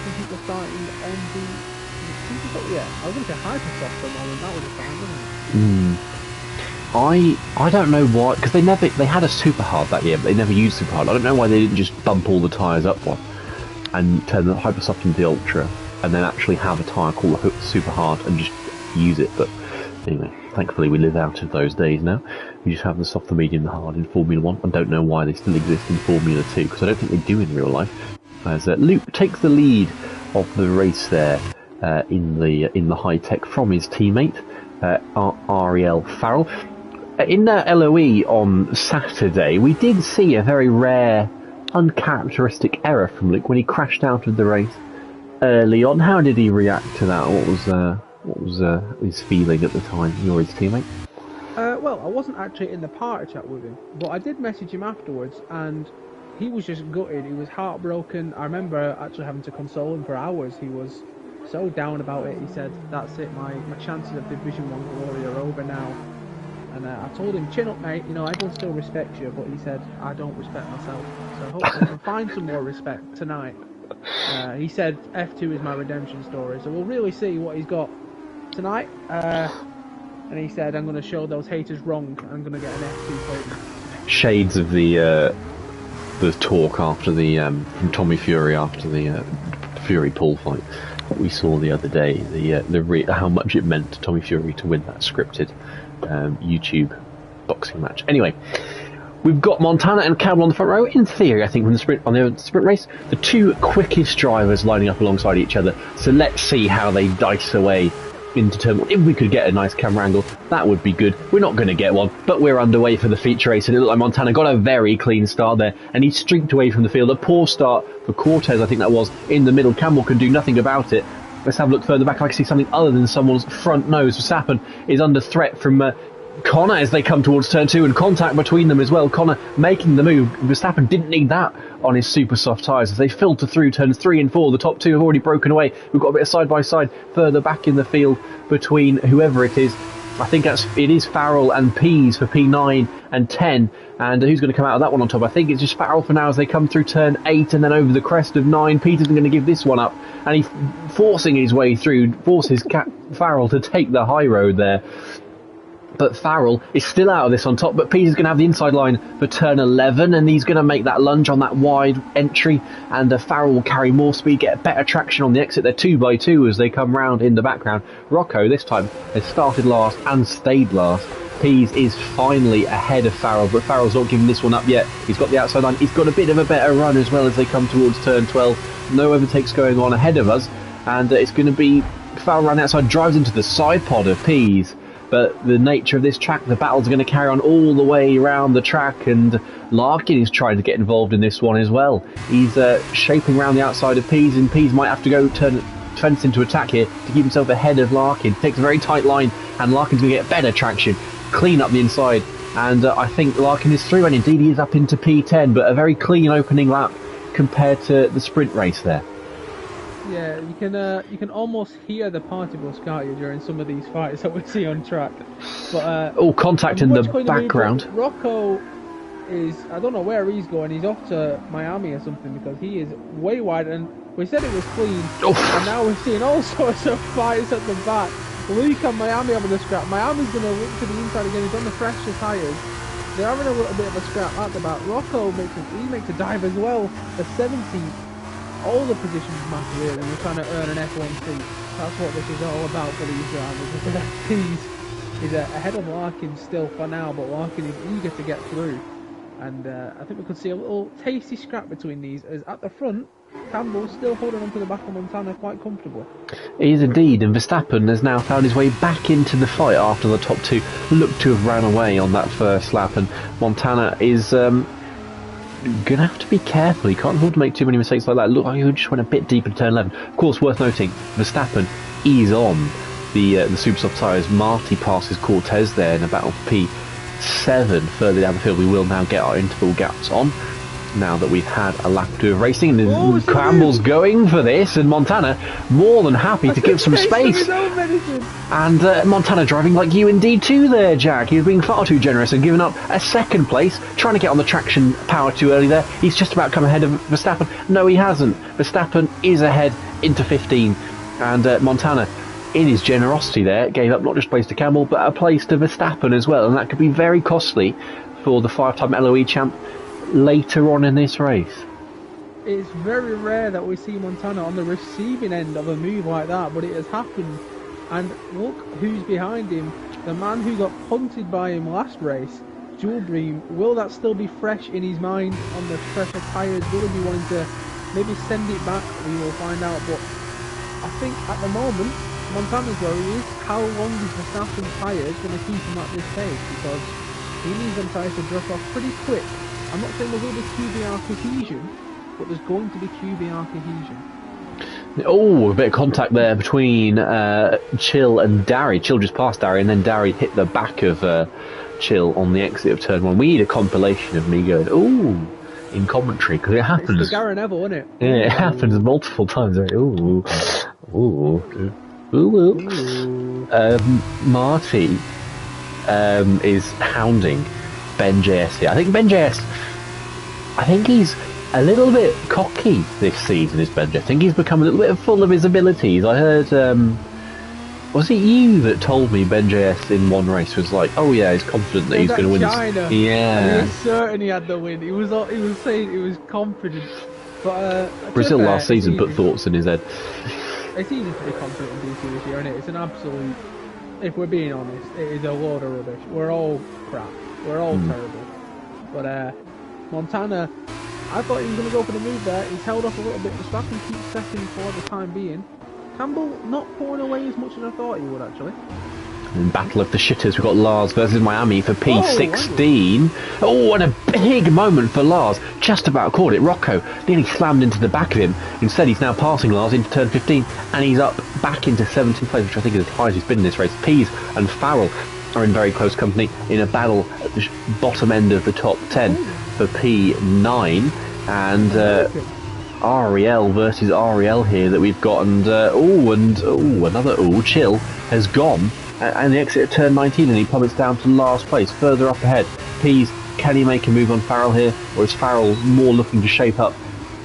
some people starting on the I was going to say Hypersoft for a moment. That would have fine, wasn't it? I don't know why, because they had a super hard that year, but they never used super hard. I don't know why they didn't just bump all the tyres up one and turn the Hypersoft into the Ultra, and then actually have a tyre called the super hard and just use it. But anyway, thankfully we live out of those days now. We just have the soft, the medium, the hard in Formula 1. I don't know why they still exist in Formula 2, because I don't think they do in real life. As Luke takes the lead of the race there in the high tech from his teammate Ariel Farrell. In the LOE on Saturday, we did see a very rare, uncharacteristic error from Luke when he crashed out of the race early on. How did he react to that? What was his feeling at the time? You're his teammate. Well, I wasn't actually in the party chat with him, but I did message him afterwards, and he was just gutted. He was heartbroken. I remember actually having to console him for hours. He was so down about it. He said, "That's it, my chances of Division 1 glory are over now." And I told him, "Chin up, mate, everyone still respects you," but he said, "I don't respect myself." So hopefully I can find some more respect tonight. He said F2 is my redemption story, so we'll really see what he's got tonight. And he said, "I'm going to show those haters wrong. I'm going to get an F2 podium." Shades of the talk after the from Tommy Fury after the Fury Paul fight that we saw the other day. How much it meant to Tommy Fury to win that scripted YouTube boxing match. Anyway, we've got Montana and Campbell on the front row. In theory, I think from the sprint race, the two quickest drivers lining up alongside each other. So let's see how they dice away into turn one. If we could get a nice camera angle, that would be good. We're not going to get one, but we're underway for the feature race, and it looked like Montana got a very clean start there, and he streaked away from the field. A poor start for Cortez, I think that was, in the middle. Campbell can do nothing about it. Let's have a look further back. I can see something other than someone's front nose. Verstappen is under threat from Connor as they come towards turn 2, and contact between them as well. Connor making the move. Verstappen didn't need that on his super soft tyres as they filter through turns 3 and 4. The top 2 have already broken away. We've got a bit of side by side further back in the field between whoever it is. I think it is Farrell and Pease for P9 and 10. And who's going to come out of that one on top? I think it's just Farrell for now as they come through turn 8 and then over the crest of 9. Pease isn't going to give this one up. And he's forcing his way through, forces Farrell to take the high road there. But Farrell is still out of this on top, but Pease is going to have the inside line for turn 11, and he's going to make that lunge on that wide entry, and Farrell will carry more speed, get better traction on the exit. They're 2x2 as they come round in the background. Rocco, this time, has started last and stayed last. Pease is finally ahead of Farrell, but Farrell's not giving this one up yet. He's got the outside line. He's got a bit of a better run as well as they come towards turn 12. No overtakes going on ahead of us, and it's going to be Farrell around the outside, drives into the side pod of Pease. But the nature of this track, the battle's going to carry on all the way around the track, and Larkin is trying to get involved in this one as well. He's shaping around the outside of Pease, and Pease might have to go turn fence into attack here to keep himself ahead of Larkin. Takes a very tight line, and Larkin's going to get better traction, clean up the inside, and I think Larkin is through, and indeed he is up into P10, but a very clean opening lap compared to the sprint race there. Yeah, you can almost hear the party bus, can't you, during some of these fights that we see on track. But contact in the background. Rocco is, I don't know where he's going. He's off to Miami or something because he is way wide. And we said it was clean, and now we're seeing all sorts of fights at the back. Luke and Miami having a scrap. Miami's going to look to the inside again. He's on the fresher tyres. They're having a little bit of a scrap at the back. Rocco makes a dive as well. The 17th. All the positions matter really, and we're trying to earn an F1 seat. That's what this is all about for these drivers. Pease is ahead of Larkin still for now, but Larkin is eager to get through. And I think we could see a little tasty scrap between these, as at the front, Campbell's still holding onto the back of Montana quite comfortably. He is indeed, and Verstappen has now found his way back into the fight after the top two looked to have ran away on that first lap, and Montana is gonna have to be careful. He can't afford to make too many mistakes like that. Look like he just went a bit deep into turn 11. Of course, worth noting, Verstappen is on the super soft tyres. Marty passes Cortez there in a battle for P7 further down the field. We will now get our interval gaps on now that we've had a lap or two of racing, and Campbell's going for this, and Montana more than happy to give some space. And Montana driving like you indeed too there, Jack. He was being far too generous and giving up a second place, trying to get on the traction power too early there. He's just about come ahead of Verstappen. No, he hasn't. Verstappen is ahead into 15, and Montana, in his generosity there, gave up not just a place to Campbell, but a place to Verstappen as well, and that could be very costly for the 5-time LOE champ later on in this race. It's very rare that we see Montana on the receiving end of a move like that, but it has happened. And look who's behind him. The man who got punted by him last race, Jewel Dream. Will that still be fresh in his mind on the fresher tyres? Will he be wanting to maybe send it back? We will find out. But I think at the moment, Montana's worry is how long is Verstappen's tyres going to keep him at this pace, because he needs them tyres to drop off pretty quick. I'm not saying there will be QBR cohesion, but there's going to be QBR cohesion. Oh, a bit of contact there between Chill and Darry. Chill just passed Darry, and then Darry hit the back of Chill on the exit of turn 1. We need a compilation of me going, ooh, in commentary, because it happens. It's the Gary Neville, isn't it? Yeah, it happens multiple times. Like, ooh, ooh, ooh, ooh. Marty is hounding Ben JS here. I think he's a little bit cocky this season, is Ben. I think he's become a little bit full of his abilities. I heard, was it you that told me Ben JS in one race was like, oh yeah, he's confident that he's going to win China. Yeah. And he was certain he had the win. He was saying he was confident. But Brazil last season put thoughts in his head. It's easy to be confident in DC this year, isn't it? It's an absolute, if we're being honest, it is a load of rubbish. We're all crap. We're all terrible. But Montana, I thought he was going to go for the move there. He's held off a little bit. Verstappen keeps second for the time being. Campbell not pulling away as much as I thought he would, actually. In Battle of the Shitters, we've got Lars versus Miami for P16. Oh, and a big moment for Lars. Just about caught it. Rocco nearly slammed into the back of him. Instead, he's now passing Lars into turn 15, and he's up back into 17th place, which I think is as high as he's been in this race. Pease and Farrell are in very close company in a battle at the bottom end of the top 10 for P9. And Ariel versus Ariel here that we've got, and another chill has gone, and the exit at turn 19, and he plummets down to last place, further up ahead. Pease, can he make a move on Farrell here, or is Farrell more looking to shape up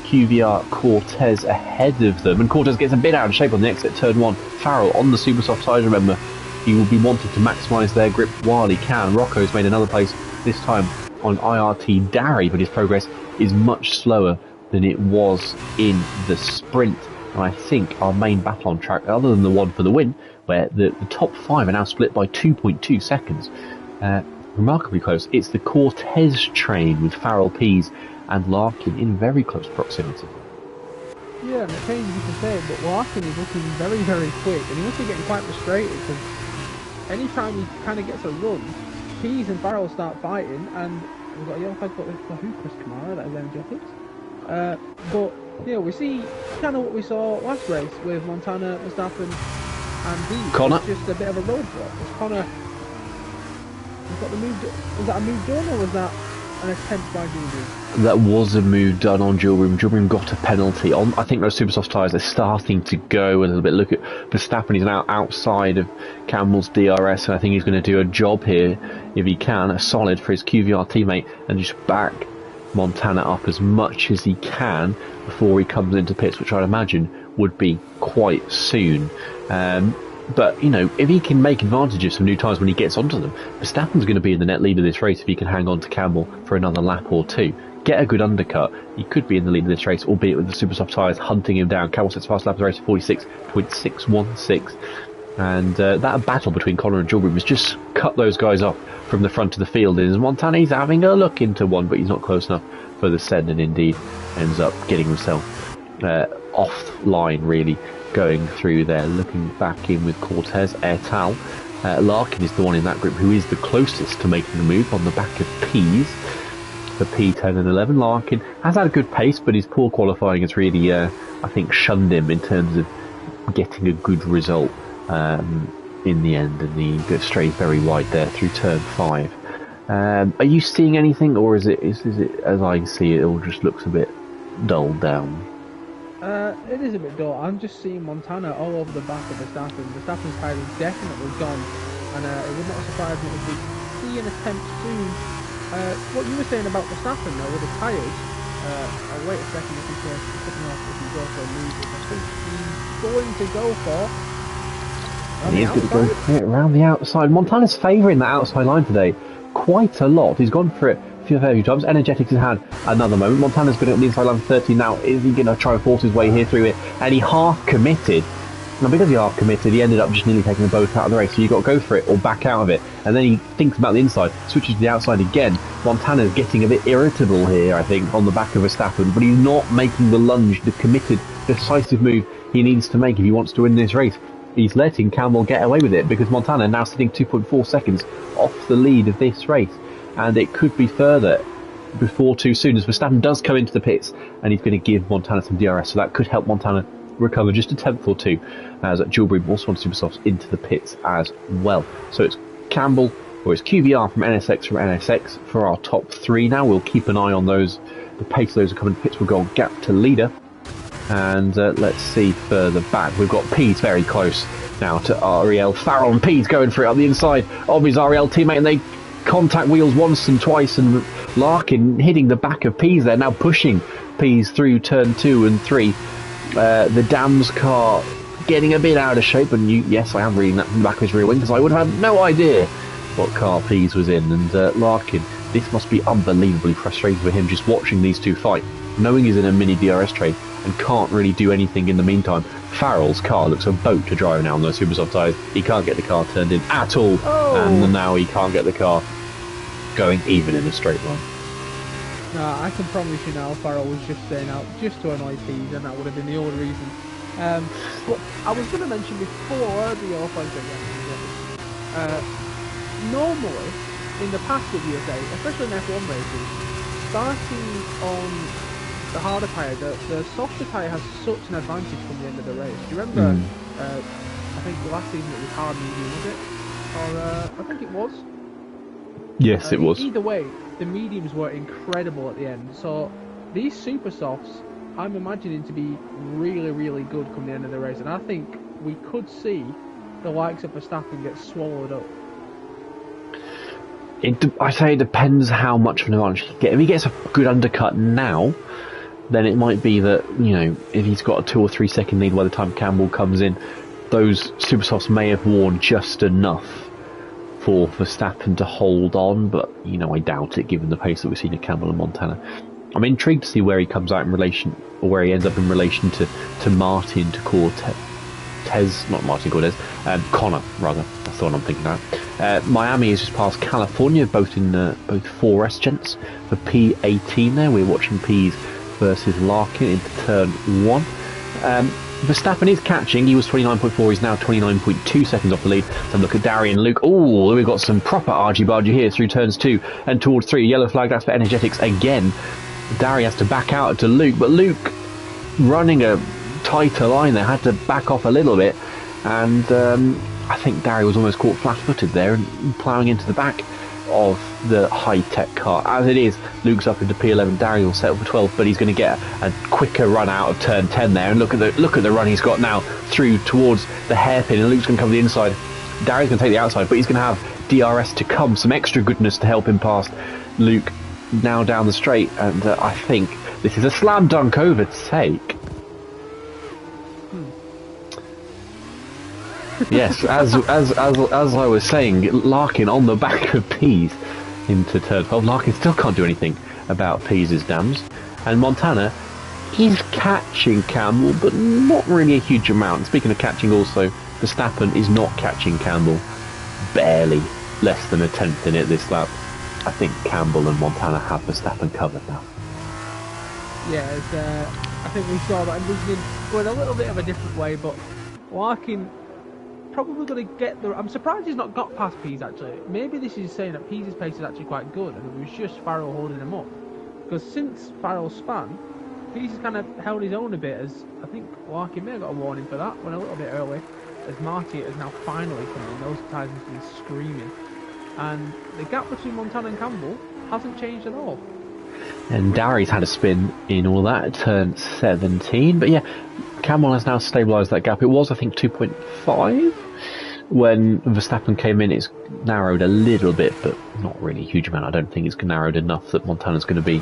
QVR Cortez ahead of them? And Cortez gets a bit out of shape on the exit at turn 1. Farrell on the super soft tyres, remember. He will be wanting to maximise their grip while he can. Rocco's made another place, this time on IRT Darry, but his progress is much slower than it was in the sprint. And I think our main battle on track, other than the one for the win, where the top 5 are now split by 2.2 seconds, remarkably close. It's the Cortez train with Farrell, Pease and Larkin in very close proximity. Yeah, and it's you can say it, but Larkin is looking very, very quick, and he must be getting quite frustrated because anytime he kind of gets a run, Pease and Farrell start fighting, and we've got a yellow flag for who? Chris Kamara, that is energetics. But yeah, we see kind of what we saw last race with Montana, Verstappen, and Dean. Connor, it's just a bit of a roadblock. Was Connor? Got the move? Was that a move done, or was that an attempt by Gilbert? That was a move done on Gilbert. Gilbert got a penalty on. I think those super soft tyres are starting to go a little bit. Look at Verstappen; he's now outside of Campbell's DRS, and I think he's going to do a job here if he can, a solid for his QVR teammate, and just back Montana up as much as he can before he comes into pits, which I'd imagine would be quite soon. But, you know, if he can make advantage of some new tyres when he gets onto them, Verstappen's going to be in the net lead of this race if he can hang on to Campbell for another lap or two. Get a good undercut, he could be in the lead of this race, albeit with the super soft tyres hunting him down. Campbell sets fast lap of the race at 46.616. And that battle between Connor and Gilbert was just cut those guys off from the front of the field. And Montana, he's having a look into one, but he's not close enough for the send, and indeed ends up getting himself offline, really, going through there. Looking back in with Cortez et al. Larkin is the one in that group who is the closest to making a move on the back of Pease for P10 and 11. Larkin has had a good pace, but his poor qualifying has really, I think, shunned him in terms of getting a good result in the end, and he strays very wide there through turn 5. Are you seeing anything, or is it as I see it all just looks a bit dulled down? It is a bit dull. I'm just seeing Montana all over the back of Verstappen. Verstappen's tyre is definitely gone, and it would not surprise me if we see an attempt soon. What you were saying about Verstappen though with the tyres, I'll wait a second if he's going to go for a move, which I think he's going to go for. He is going to go for it around the outside. Montana's favouring that outside line today quite a lot. He's gone for it a few times. Energetics has had another moment. Montana's been at the inside line for 13 now. Is he going to try and force his way here through it? And he half committed. Now, because he half committed, he ended up just nearly taking the boat out of the race. So you've got to go for it or back out of it. And then he thinks about the inside, switches to the outside again. Montana's getting a bit irritable here, I think, on the back of Verstappen. But he's not making the lunge, the committed, decisive move he needs to make if he wants to win this race. He's letting Campbell get away with it because Montana now sitting 2.4 seconds off the lead of this race. And it could be further before too soon, as Verstappen does come into the pits and he's going to give Montana some DRS. So that could help Montana recover just a tenth or two, as Gilbert also wants Supersofts into the pits as well. So it's Campbell, or it's QVR from NSX for our top 3 now. We'll keep an eye on those. The pace of those are coming to pits will go on gap to leader. And let's see further back. We've got Pease very close now to Ariel. Farrell and Pease going for it on the inside of his Ariel teammate, and they contact wheels once and twice, and Larkin hitting the back of Pease there, now pushing Pease through turn 2 and 3. The Dams car getting a bit out of shape, and yes, I am reading that from the back of his rear wing because I would have had no idea what car Pease was in. And Larkin, this must be unbelievably frustrating for him just watching these two fight, knowing he's in a mini DRS train and can't really do anything in the meantime. Farrell's car looks a boat to drive now on those super soft tyres. He can't get the car turned in at all, and now he can't get the car going even in a straight line. Nah, I can promise you now, Farrell was just staying out just to annoy Pease, and that would have been the only reason. But I was going to mention before the yellow flags again, normally in the past with USA, especially in F1 races, starting on the harder tyre, the softer tyre has such an advantage from the end of the race. Do you remember, I think last season it was hard medium, was it? Or, I think it was. Yes, it was. Either way, the mediums were incredible at the end. So these super softs I'm imagining to be really, really good come the end of the race, and I think we could see the likes of Verstappen get swallowed up. I say it depends how much of an advantage he gets. If he gets a good undercut now, then it might be that, you know, if he's got a 2 or 3 second lead by the time Campbell comes in, those super softs may have worn just enough for Verstappen to hold on, but, you know, I doubt it given the pace that we've seen at Campbell and Montana. I'm intrigued to see where he comes out in relation, or where he ends up in relation to Martin, to Connor, rather. That's the one I'm thinking about. Miami is just past California, both in both 4S gents. For P18 there, we're watching P's versus Larkin into turn 1. Verstappen is catching. He was 29.4, he's now 29.2 seconds off the lead. So look at Darian Luke. Oh, we've got some proper argy-bargy here through turns 2 and towards 3. Yellow flag, that's for energetics again. Dari has to back out to Luke, but Luke, running a tighter line there, had to back off a little bit, and I think Dari was almost caught flat-footed there and ploughing into the back of the high-tech car. As it is, Luke's up into P11, Dari will settle for 12, but he's going to get a quicker run out of turn 10 there, and look at the run he's got now through towards the hairpin, and Luke's going to cover the inside. Dari's going to take the outside, but he's going to have DRS to come, some extra goodness to help him past Luke now down the straight, and I think this is a slam dunk overtake. Yes, as I was saying, Larkin on the back of Pease into turn 12. Larkin still can't do anything about Pease's dams, and Montana is catching Campbell, but not really a huge amount. Speaking of catching, also Verstappen is not catching Campbell, barely, less than a tenth in it this lap. I think Campbell and Montana have Verstappen covered now. Yeah, I think we saw that going a little bit of a different way, but Larkin probably going to get the... I'm surprised he's not got past Pease, actually. Maybe this is saying that Pease's pace is actually quite good, and it was just Farrell holding him up. Because since Farrell spun, Pease has kind of held his own a bit, as I think Larkin may have got a warning for that, went a little bit early, as Marty has now finally come in. Those tyres have been screaming. And the gap between Montana and Campbell hasn't changed at all. And Dari's had a spin in all that at turn 17. But yeah, Campbell has now stabilised that gap. It was, I think, 2.5 when Verstappen came in. It's narrowed a little bit, but not really a huge amount. I don't think it's narrowed enough that Montana's going to be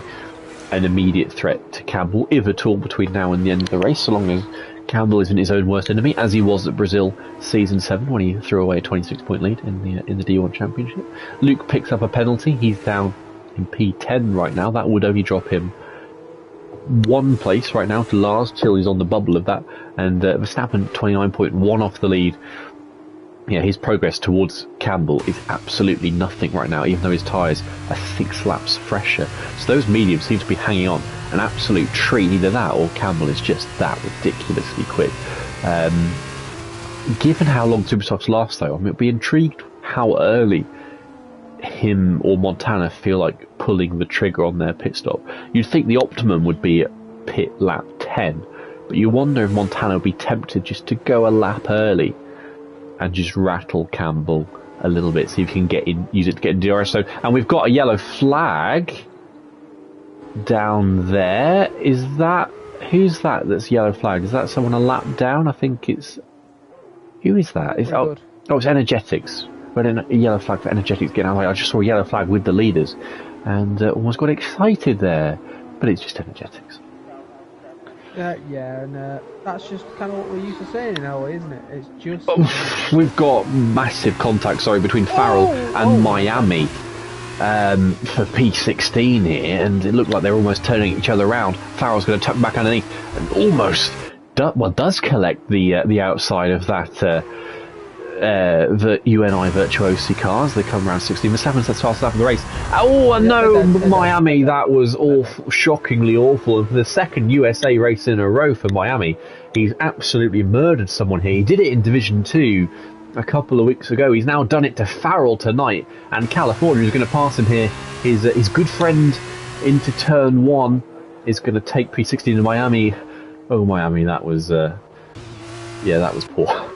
an immediate threat to Campbell, if at all, between now and the end of the race, so long as Campbell isn't his own worst enemy, as he was at Brazil Season 7 when he threw away a 26-point lead in the D1 Championship. Luke picks up a penalty. He's down in P10 right now. That would only drop him 1 place right now to last till he's on the bubble of that. And Verstappen 29.1 off the lead. Yeah, his progress towards Campbell is absolutely nothing right now, even though his tyres are 6 laps fresher. So those mediums seem to be hanging on an absolute treat. Either that or Campbell is just that ridiculously quick. Given how long Supersofts last, though, I mean, I'd be intrigued how early him or Montana feel like pulling the trigger on their pit stop. You'd think the optimum would be at pit lap 10, but you wonder if Montana would be tempted just to go a lap early and just rattle Campbell a little bit, see if you can use it to get in DRS. So, and we've got a yellow flag down there. Who's that that's yellow flag? Is that someone a lap down? I think it's... Who is that? It's Energetics. But a yellow flag for Energetics getting out. I just saw a yellow flag with the leaders and almost got excited there, but it's just Energetics. Yeah, and that's just kind of what we're used to saying in LA, isn't it? It's just... We've got massive contact, between Farrell and Miami for P16 here, and it looked like they're almost turning each other around. Farrell's going to tuck back underneath and almost does collect the outside of that the UNI Virtuosi cars. They come around 16. Verstappen's the fastest lap of the race. Oh no, Miami, that was awful, shockingly awful. And for the second USA race in a row for Miami, he's absolutely murdered someone here. He did it in Division 2 a couple of weeks ago. He's now done it to Farrell tonight, and California is going to pass him here. His good friend into turn 1 is going to take P16 to Miami. Oh, Miami, that was that was poor.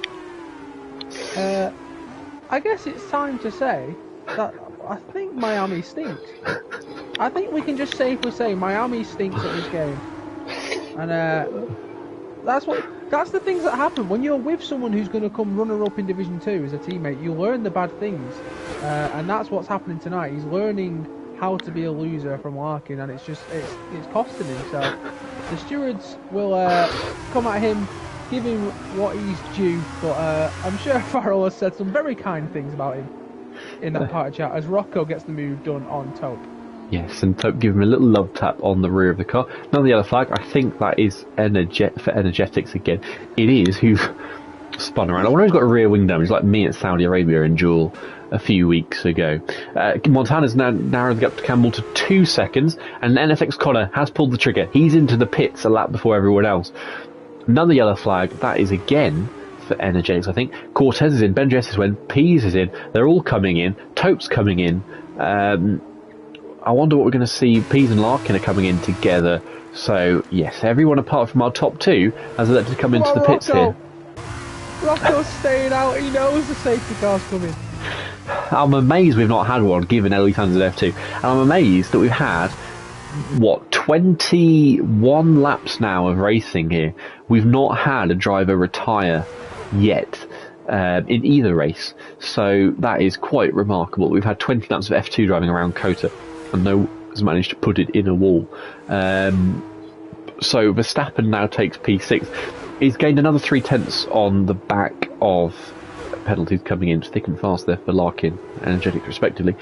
I guess it's time to say that I think Miami stinks. I think we can just safely say Miami stinks at this game. And that's the things that happen when you're with someone who's going to come runner-up in Division 2 as a teammate. You learn the bad things, and that's what's happening tonight. He's learning how to be a loser from Larkin, and it's costing him. So the stewards will come at him, give him what he's due, but I'm sure Farrell has said some very kind things about him in that part of chat as Rocco gets the move done on Taupe. Yes, and Taupe give him a little love tap on the rear of the car. Another yellow flag. I think that is for Energetics again. It is who spun around. I wonder if he's got a rear wing damage like me at Saudi Arabia in Jewel a few weeks ago. Montana's now narrowed the gap to Campbell to 2 seconds, and NFX Connor has pulled the trigger. He's into the pits a lap before everyone else. Another yellow flag. That is again for Energetics, I think. Cortez is in, Ben Jess is in, Pease is in. They're all coming in. Taupe's coming in. I wonder what we're going to see. Pease and Larkin are coming in together. So, yes, everyone apart from our top two has elected to come into the pits here. Rocco's staying out. He knows the safety car's coming. I'm amazed we've not had one, given Ellie Tans at F2. And I'm amazed that we've had, 21 laps now of racing here. We've not had a driver retire yet in either race. So that is quite remarkable. We've had 20 laps of F2 driving around Kota, and no one has managed to put it in a wall. So Verstappen now takes P6. He's gained another 3/10 on the back of penalties coming in thick and fast there for Larkin and Energetics respectively.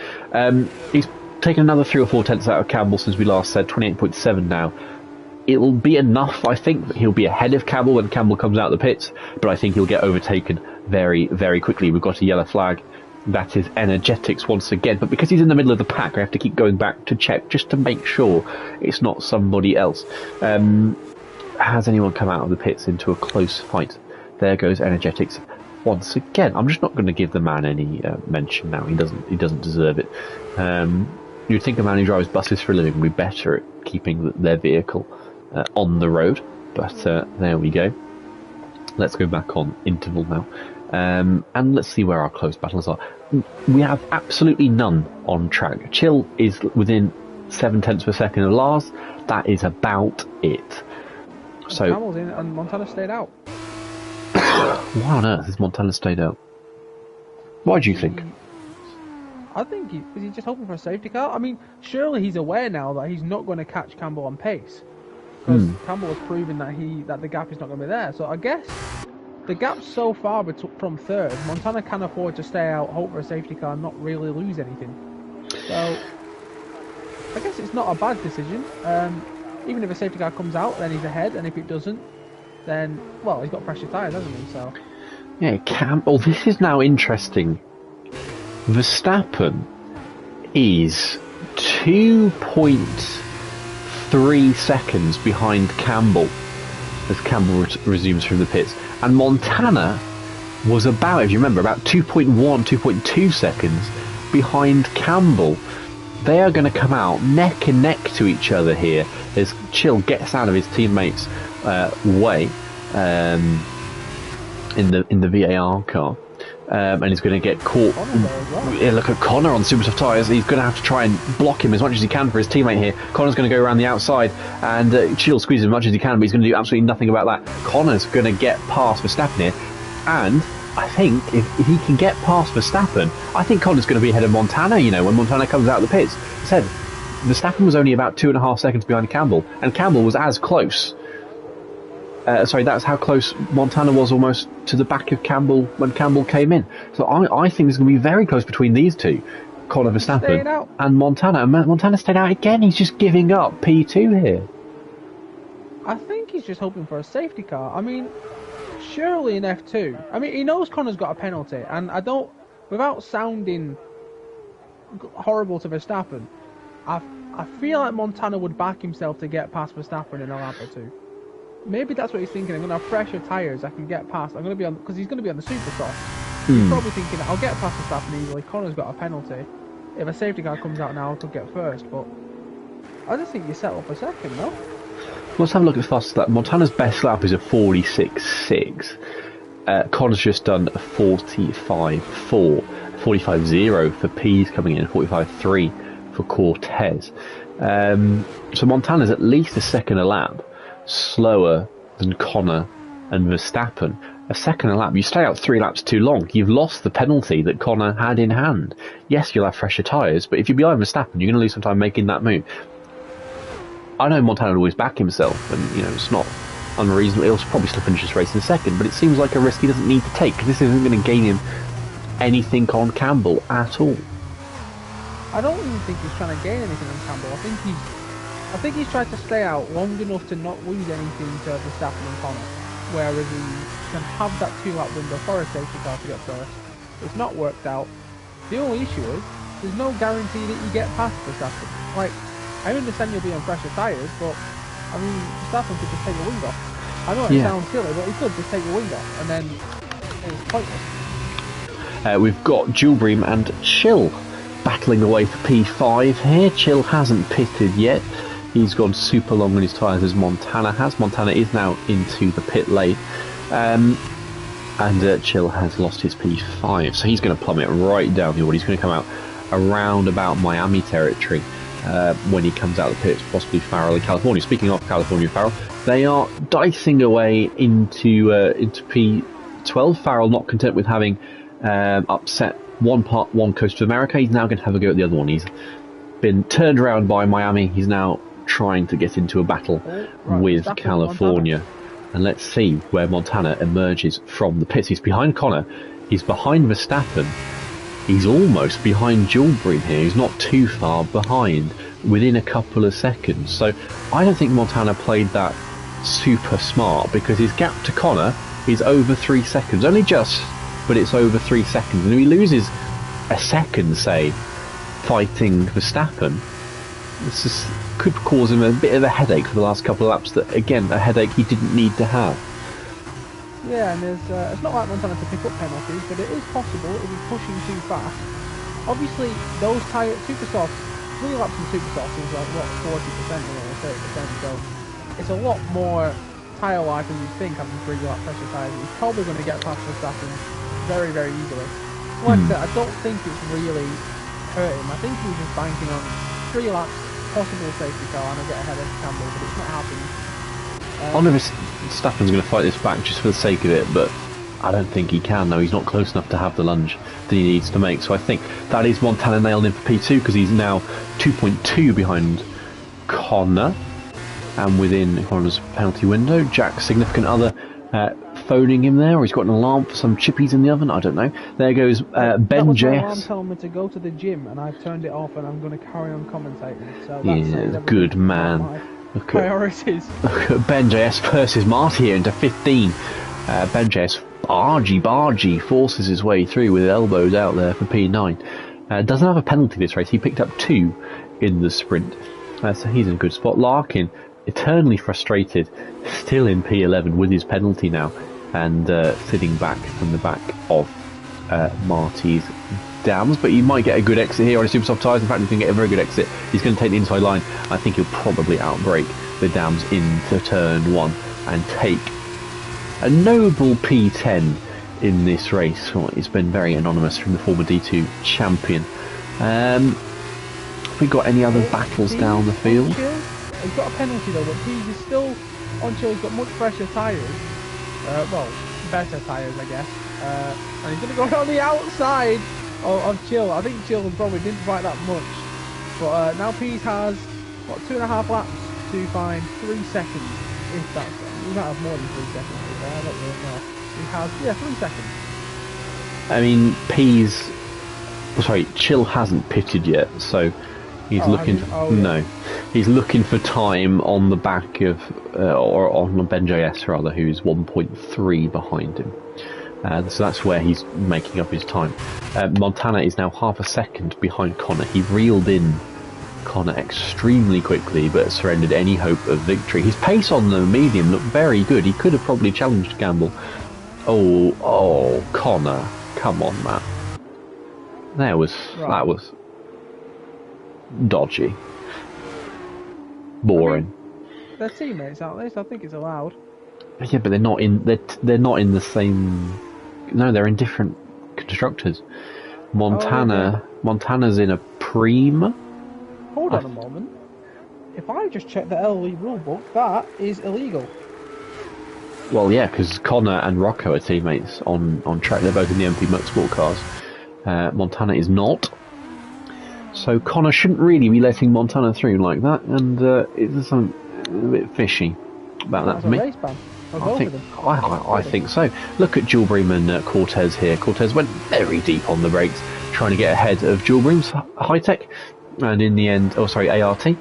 He's taken another 3 or 4 tenths out of Campbell since we last said, 28.7 now. It'll be enough, I think, that he'll be ahead of Campbell when Campbell comes out of the pits, but I think he'll get overtaken very, very quickly. We've got a yellow flag. That is Energetics once again, but because he's in the middle of the pack, I have to keep going back to check just to make sure it's not somebody else. Has anyone come out of the pits into a close fight? There goes Energetics once again. I'm just not going to give the man any mention now. He doesn't deserve it. You'd think a man who drives buses for a living would be better at keeping their vehicle on the road, but there we go. Let's go back on interval now. And let's see where our close battles are. We have absolutely none on track. Chill is within 7/10 of a second of Lars. That is about it. So Hamill's in and Montana stayed out. Why on earth has Montana stayed out? Why do you think? I think is he just hoping for a safety car? I mean, surely he's aware now that he's not going to catch Campbell on pace, because Campbell has proven that the gap is not going to be there. So I guess the gap's so far from third, Montana can afford to stay out, hope for a safety car, and not really lose anything. So I guess it's not a bad decision. Even if a safety car comes out, then he's ahead, and if it doesn't, then, well, he's got pressure tyres, hasn't he? So yeah, Campbell. This is now interesting. Verstappen is 2.3 seconds behind Campbell as Campbell resumes from the pits, and Montana was about, if you remember, about 2.1, 2.2 seconds behind Campbell. They are going to come out neck and neck to each other here as Chill gets out of his teammates' way in the VAR car. And he's going to get caught. Yeah, look at Connor on super soft tyres. He's going to have to try and block him as much as he can for his teammate here. Connor's going to go around the outside and Chill squeeze as much as he can, but he's going to do absolutely nothing about that. Connor's going to get past Verstappen here, and I think if he can get past Verstappen, I think Connor's going to be ahead of Montana, you know, when Montana comes out of the pits. I said, Verstappen was only about 2.5 seconds behind Campbell, and Campbell was as close. That's how close Montana was almost to the back of Campbell when Campbell came in. So I think it's going to be very close between these two, Connor Verstappen and Montana. And Montana stayed out again. He's just giving up P2 here. I think he's just hoping for a safety car. I mean, surely in F2. I mean, he knows Connor's got a penalty, and I don't, without sounding horrible to Verstappen, I feel like Montana would back himself to get past Verstappen in a lap or two. Maybe that's what he's thinking. I'm going to have fresher tyres. I can get past. I'm going to be on, because he's going to be on the super soft. He's probably thinking, I'll get past Verstappen easily. Connor's got a penalty. If a safety car comes out now, I could get first. But I just think you settle for second, no? Let's have a look at the fastest lap. Montana's best lap is a 46.6. Connor's just done a 45.4. 45.0 for Pease coming in, 45.3 for Cortez. So Montana's at least a second a lap. slower than Connor and Verstappen. A second a lap, you stay out 3 laps too long, you've lost the penalty that Connor had in hand. Yes, you'll have fresher tyres, but if you're behind Verstappen, you're going to lose some time making that move. I know Montana would always back himself, and it's not unreasonable. He'll probably still finish this race in second, but it seems like a risk he doesn't need to take, because this isn't going to gain him anything on Campbell at all. I don't even think he's trying to gain anything on Campbell. I think he's tried to stay out long enough to not lose anything to Verstappen and Connor, whereas he can have that 2-lap window for a safety car to get first. It's not worked out. The only issue is there's no guarantee that you get past Verstappen. Like, I understand you'll be on fresher tyres, but I mean, Verstappen could just take a wing off. I know it sounds silly, but he could just take a wing off, and then it's pointless. We've got Gilbream and Chill battling away for P5 here. Chill hasn't pitted yet. He's gone super long on his tyres as Montana has. Montana is now into the pit lane. And Chill has lost his P5. So he's going to plummet right down the order. He's going to come out around about Miami territory when he comes out of the pits, possibly Farrell in California. Speaking of California Farrell, they are dicing away into P12. Farrell not content with having upset one coast of America. He's now going to have a go at the other one. He's been turned around by Miami. He's now trying to get into a battle with California. And let's see where Montana emerges from the pits. He's behind Connor. He's behind Verstappen. He's almost behind Gilbream here. He's not too far behind, within a couple of seconds. So I don't think Montana played that super smart, because his gap to Connor is over 3 seconds. Only just, but it's over 3 seconds. And if he loses a second, say, fighting Verstappen, this could cause him a bit of a headache for the last couple of laps. That, again, a headache he didn't need to have. Yeah, and it's not like Montana to pick up penalties, but it is possible if he's pushing too fast. Obviously, those super softs, 3 laps in super softs is like, what, 40% or 30%, so it's a lot more tyre life than you think having 3 lap pressure tyres. He's probably going to get past Verstappen very, very easily. Like I said, I don't think it's really hurt him. I think he was just banking on 3 laps, possible safety car, and I'll get ahead of Campbell, but it's not happened. I wonder if Verstappen's going to fight this back just for the sake of it, but I don't think he can, though. He's not close enough to have the lunge that he needs to make. So I think that is Montana nailed in for P2, because he's now 2.2 behind Connor and within Connor's penalty window. Jack's significant other phoning him there, or he's got an alarm for some chippies in the oven, I don't know. There goes Ben JS. My alarm telling me to go to the gym, and I've turned it off, and I'm going to carry on commentating. So that's good man. Priorities. Look at Ben JS versus Marty here into 15. Ben JS bargy forces his way through with elbows out there for P9. Doesn't have a penalty this race. He picked up 2 in the sprint, so he's in a good spot. Larkin, eternally frustrated, still in P11 with his penalty now, and sitting back from the back of Marty's dams, but he might get a good exit here on his super soft tyres. In fact, he's going to get a very good exit. He's going to take the inside line. I think he'll probably outbrake the dams into turn 1 and take a noble P10 in this race. Well, it's been very anonymous from the former D2 champion. Have we got any other battles down the field? He's got a penalty though, but he's still on Chill. He's got much fresher tyres. Well, better tyres, I guess. And he's going to go on the outside of Chill. I think Chill probably didn't fight that much. But now Pease has, what, 2.5 laps to find 3 seconds. If that's, he might have more than 3 seconds. I don't really know. He has, 3 seconds. I mean, Pease, Chill hasn't pitted yet, so he's looking. No, he's looking for time on the back of, or on Ben JS rather, who's 1.3 behind him. So that's where he's making up his time. Montana is now half a second behind Connor. He reeled in Connor extremely quickly, but surrendered any hope of victory. His pace on the medium looked very good. He could have probably challenged Campbell. Oh, Connor, come on, man. That was dodgy, boring. I mean, they're teammates, aren't they? So I think it's allowed. Yeah, but they're not in. They're not in the same. No, they're in different constructors. Montana's in a Prima. Hold on a moment. if I just check the LE rulebook, that is illegal. Well, yeah, because Connor and Rocco are teammates on track. They're both in the MP Motorsport cars. Montana is not. So Connor shouldn't really be letting Montana through like that, and it's a bit fishy about that for me. Race ban. I think so. Look at Julbream and Cortez here. Cortez went very deep on the brakes, trying to get ahead of Julbream's high tech, and in the end, ART,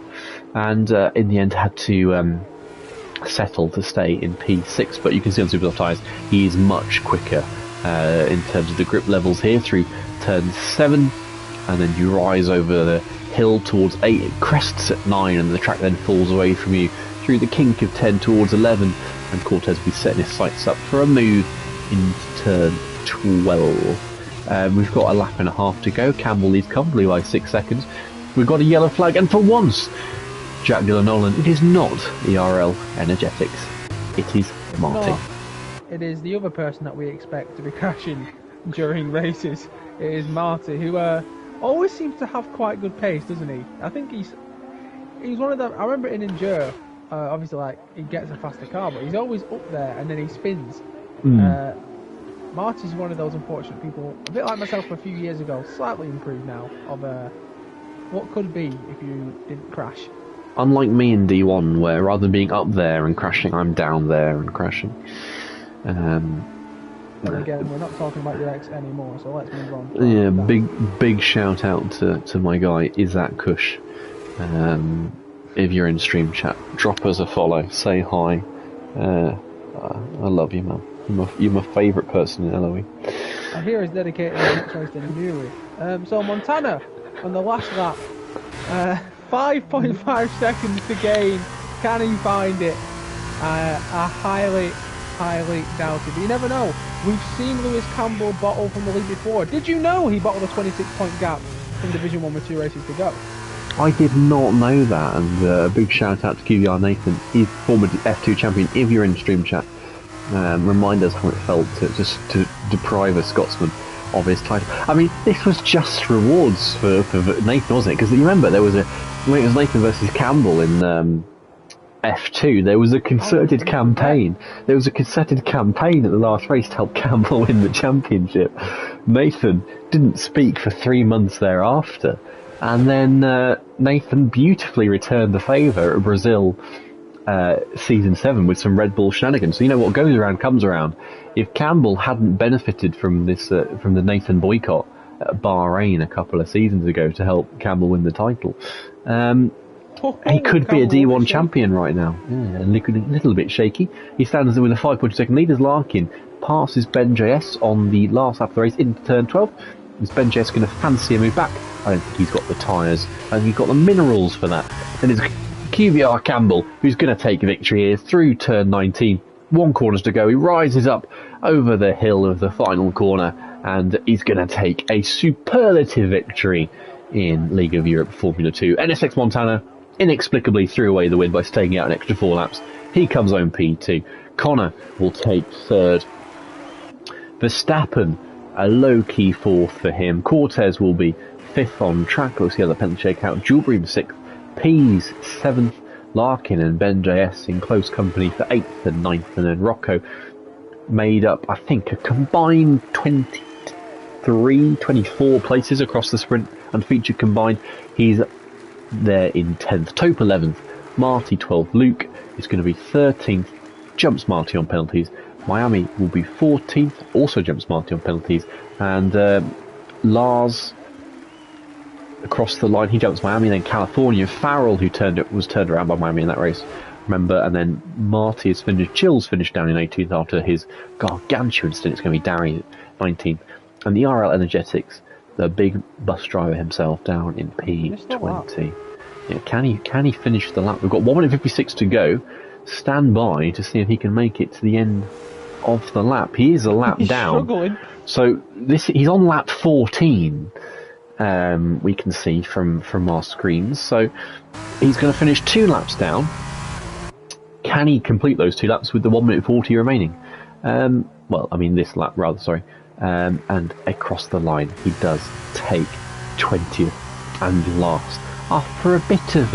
and in the end had to settle to stay in P6. But you can see on super soft tyres, he is much quicker in terms of the grip levels here through turn 7, and then you rise over the hill towards 8. It crests at 9, and the track then falls away from you through the kink of 10 towards 11. And Cortez will be setting his sights up for a move into turn 12. We've got a lap and a half to go. Campbell leads comfortably by 6 seconds. We've got a yellow flag, and for once, Jack Dillon-Nolan, it is not ERL Energetics. It is Marty. It is the other person that we expect to be crashing during races. It is Marty, who always seems to have quite good pace, doesn't he? I think he's one of them. I remember in Enduro, obviously, like, he gets a faster car, but he's always up there and then he spins. Marty's one of those unfortunate people, a bit like myself a few years ago, slightly improved now, of what could be if you didn't crash. Unlike me in D1, where rather than being up there and crashing, I'm down there and crashing. But again, we're not talking about your ex anymore, so let's move on. Yeah, big shout out to my guy, Isaac Kush. If you're in stream chat, drop us a follow, say hi. I love you, man. You're my favourite person in LOE. I hear he's dedicated his next race to Newry. So Montana, on the last lap, 5.5 seconds to gain. Can he find it? I highly doubt it. But you never know. We've seen Lewis Campbell bottle from the lead before. Did you know he bottled a 26-point gap from Division 1 with 2 races to go? I did not know that, and a big shout out to QVR Nathan. He's former F2 champion. If you're in stream chat, remind us how it felt to deprive a Scotsman of his title. I mean, this was just rewards for Nathan, wasn't it? Because you remember when it was Nathan versus Campbell in F2, there was a concerted campaign. There was a concerted campaign at the last race to help Campbell win the championship. Nathan didn't speak for 3 months thereafter. And then Nathan beautifully returned the favour at Brazil Season 7 with some Red Bull shenanigans. So you know what goes around comes around. If Campbell hadn't benefited from this, from the Nathan boycott at Bahrain a couple of seasons ago to help Campbell win the title, he could be a D1 champion right now. Yeah, a little bit shaky. He stands with a 5.2 second lead as Larkin passes Ben JS on the last lap of the race into turn 12. Is Ben JS going to fancy a move back? I don't think he's got the tyres. I think he's got the minerals for that. And it's QVR Campbell who's going to take victory here through turn 19. 1 corner to go. He rises up over the hill of the final corner and he's going to take a superlative victory in League of Europe Formula 2. NSX Montana inexplicably threw away the win by staying out an extra 4 laps. He comes home P2. Connor will take 3rd. Verstappen, a low-key 4th for him. Cortez will be 5th on track. We'll see how the penalty shake out. Julbream 6th. Pease 7th. Larkin and Ben JS in close company for 8th and 9th. And then Rocco made up, I think, a combined 24 places across the sprint and feature combined. He's there in 10th. Tope 11th. Marty 12th. Luke is going to be 13th. Jumps Marty on penalties. Miami will be 14th, also jumps Marty on penalties, and Lars across the line, he jumps Miami, then California. Farrell, who was turned around by Miami in that race, remember, and then Marty is finished. Chills finished down in 18th after his gargantuan stint. It's going to be Darry 19th, and the RL Energetics, the big bus driver himself, down in P20. Yeah, can he finish the lap? We've got 1 minute 56 to go. Stand by to see if he can make it to the end of the lap. He is a lap down. Struggling. So he's on lap 14. We can see from our screens. So he's going to finish 2 laps down. Can he complete those 2 laps with the 1 minute 40 remaining? Well, I mean this lap rather. Sorry. And across the line, he does take 20th and last after a bit of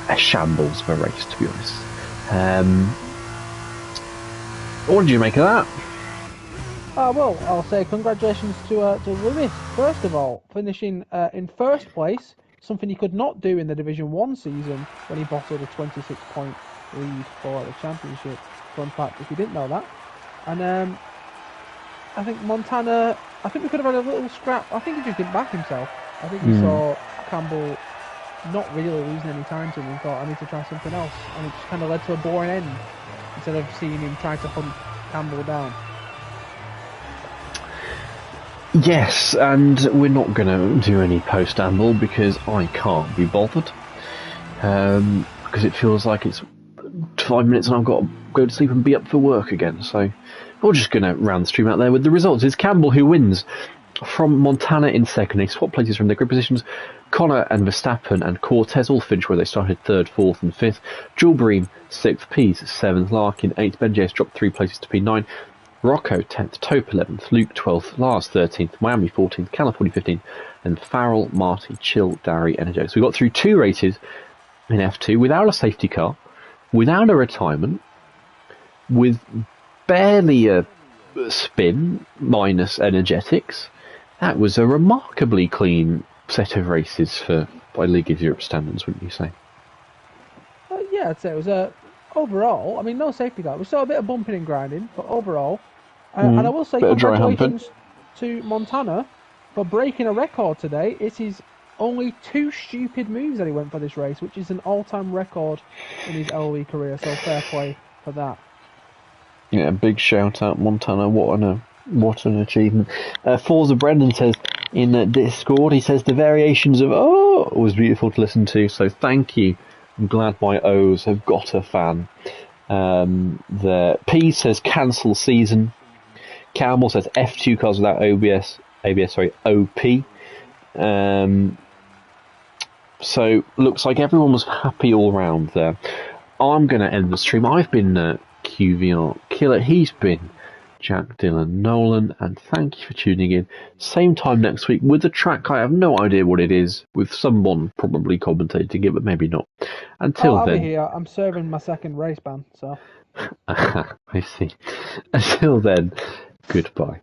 a shambles of a race, to be honest. What did you make of that? Well, I'll say congratulations to Lewis, first of all, finishing in first place, something he could not do in the Division 1 season when he bottled a 26-point lead for the championship. Fun fact, if you didn't know that. And I think Montana, I think we could have had a little scrap. I think he just didn't back himself. I think he saw Campbell not really losing any time to him and thought, I need to try something else. And it just kind of led to a boring end instead of seeing him try to hunt Campbell down. Yes, and we're not going to do any post-amble because I can't be bothered. Because it feels like it's 5 minutes and I've got to go to sleep and be up for work again. So we're just going to round the stream out there with the results. It's Campbell who wins from Montana in second. They swap places from their grid positions. Connor and Verstappen and Cortez all finished where they started third, fourth and fifth. Jewel Bream, sixth. Pease, seventh. Larkin, eighth. Benjace dropped 3 places to P9. Rocco 10th, Tope 11th, Luke 12th, Lars 13th, Miami 14th, California 15th, and Farrell, Marty, Chill, Darry, Energize. We got through 2 races in F2 without a safety car, without a retirement, with barely a spin, minus energetics. That was a remarkably clean set of races by League of Europe standards, wouldn't you say? Yeah, I'd say it was overall, I mean, no safety car. We saw a bit of bumping and grinding, but overall, and I will say congratulations to Montana for breaking a record today. It is only 2 stupid moves that he went for this race, which is an all-time record in his LOE career, so fair play for that. Yeah, big shout out Montana, what an achievement. Forza Brendan says in Discord, he says the variations of was beautiful to listen to, so thank you. I'm glad my O's have got a fan. The P says cancel season. Campbell says F2 cars without OP. So looks like everyone was happy all round there. I'm going to end the stream. I've been QVR Killer. He's been Jack Dylan Nolan, and thank you for tuning in. Same time next week with a track I have no idea what it is, with someone probably commentating it, but maybe not. Until I'll then, be here. I'm serving my second race ban, so. I see. Until then, goodbye.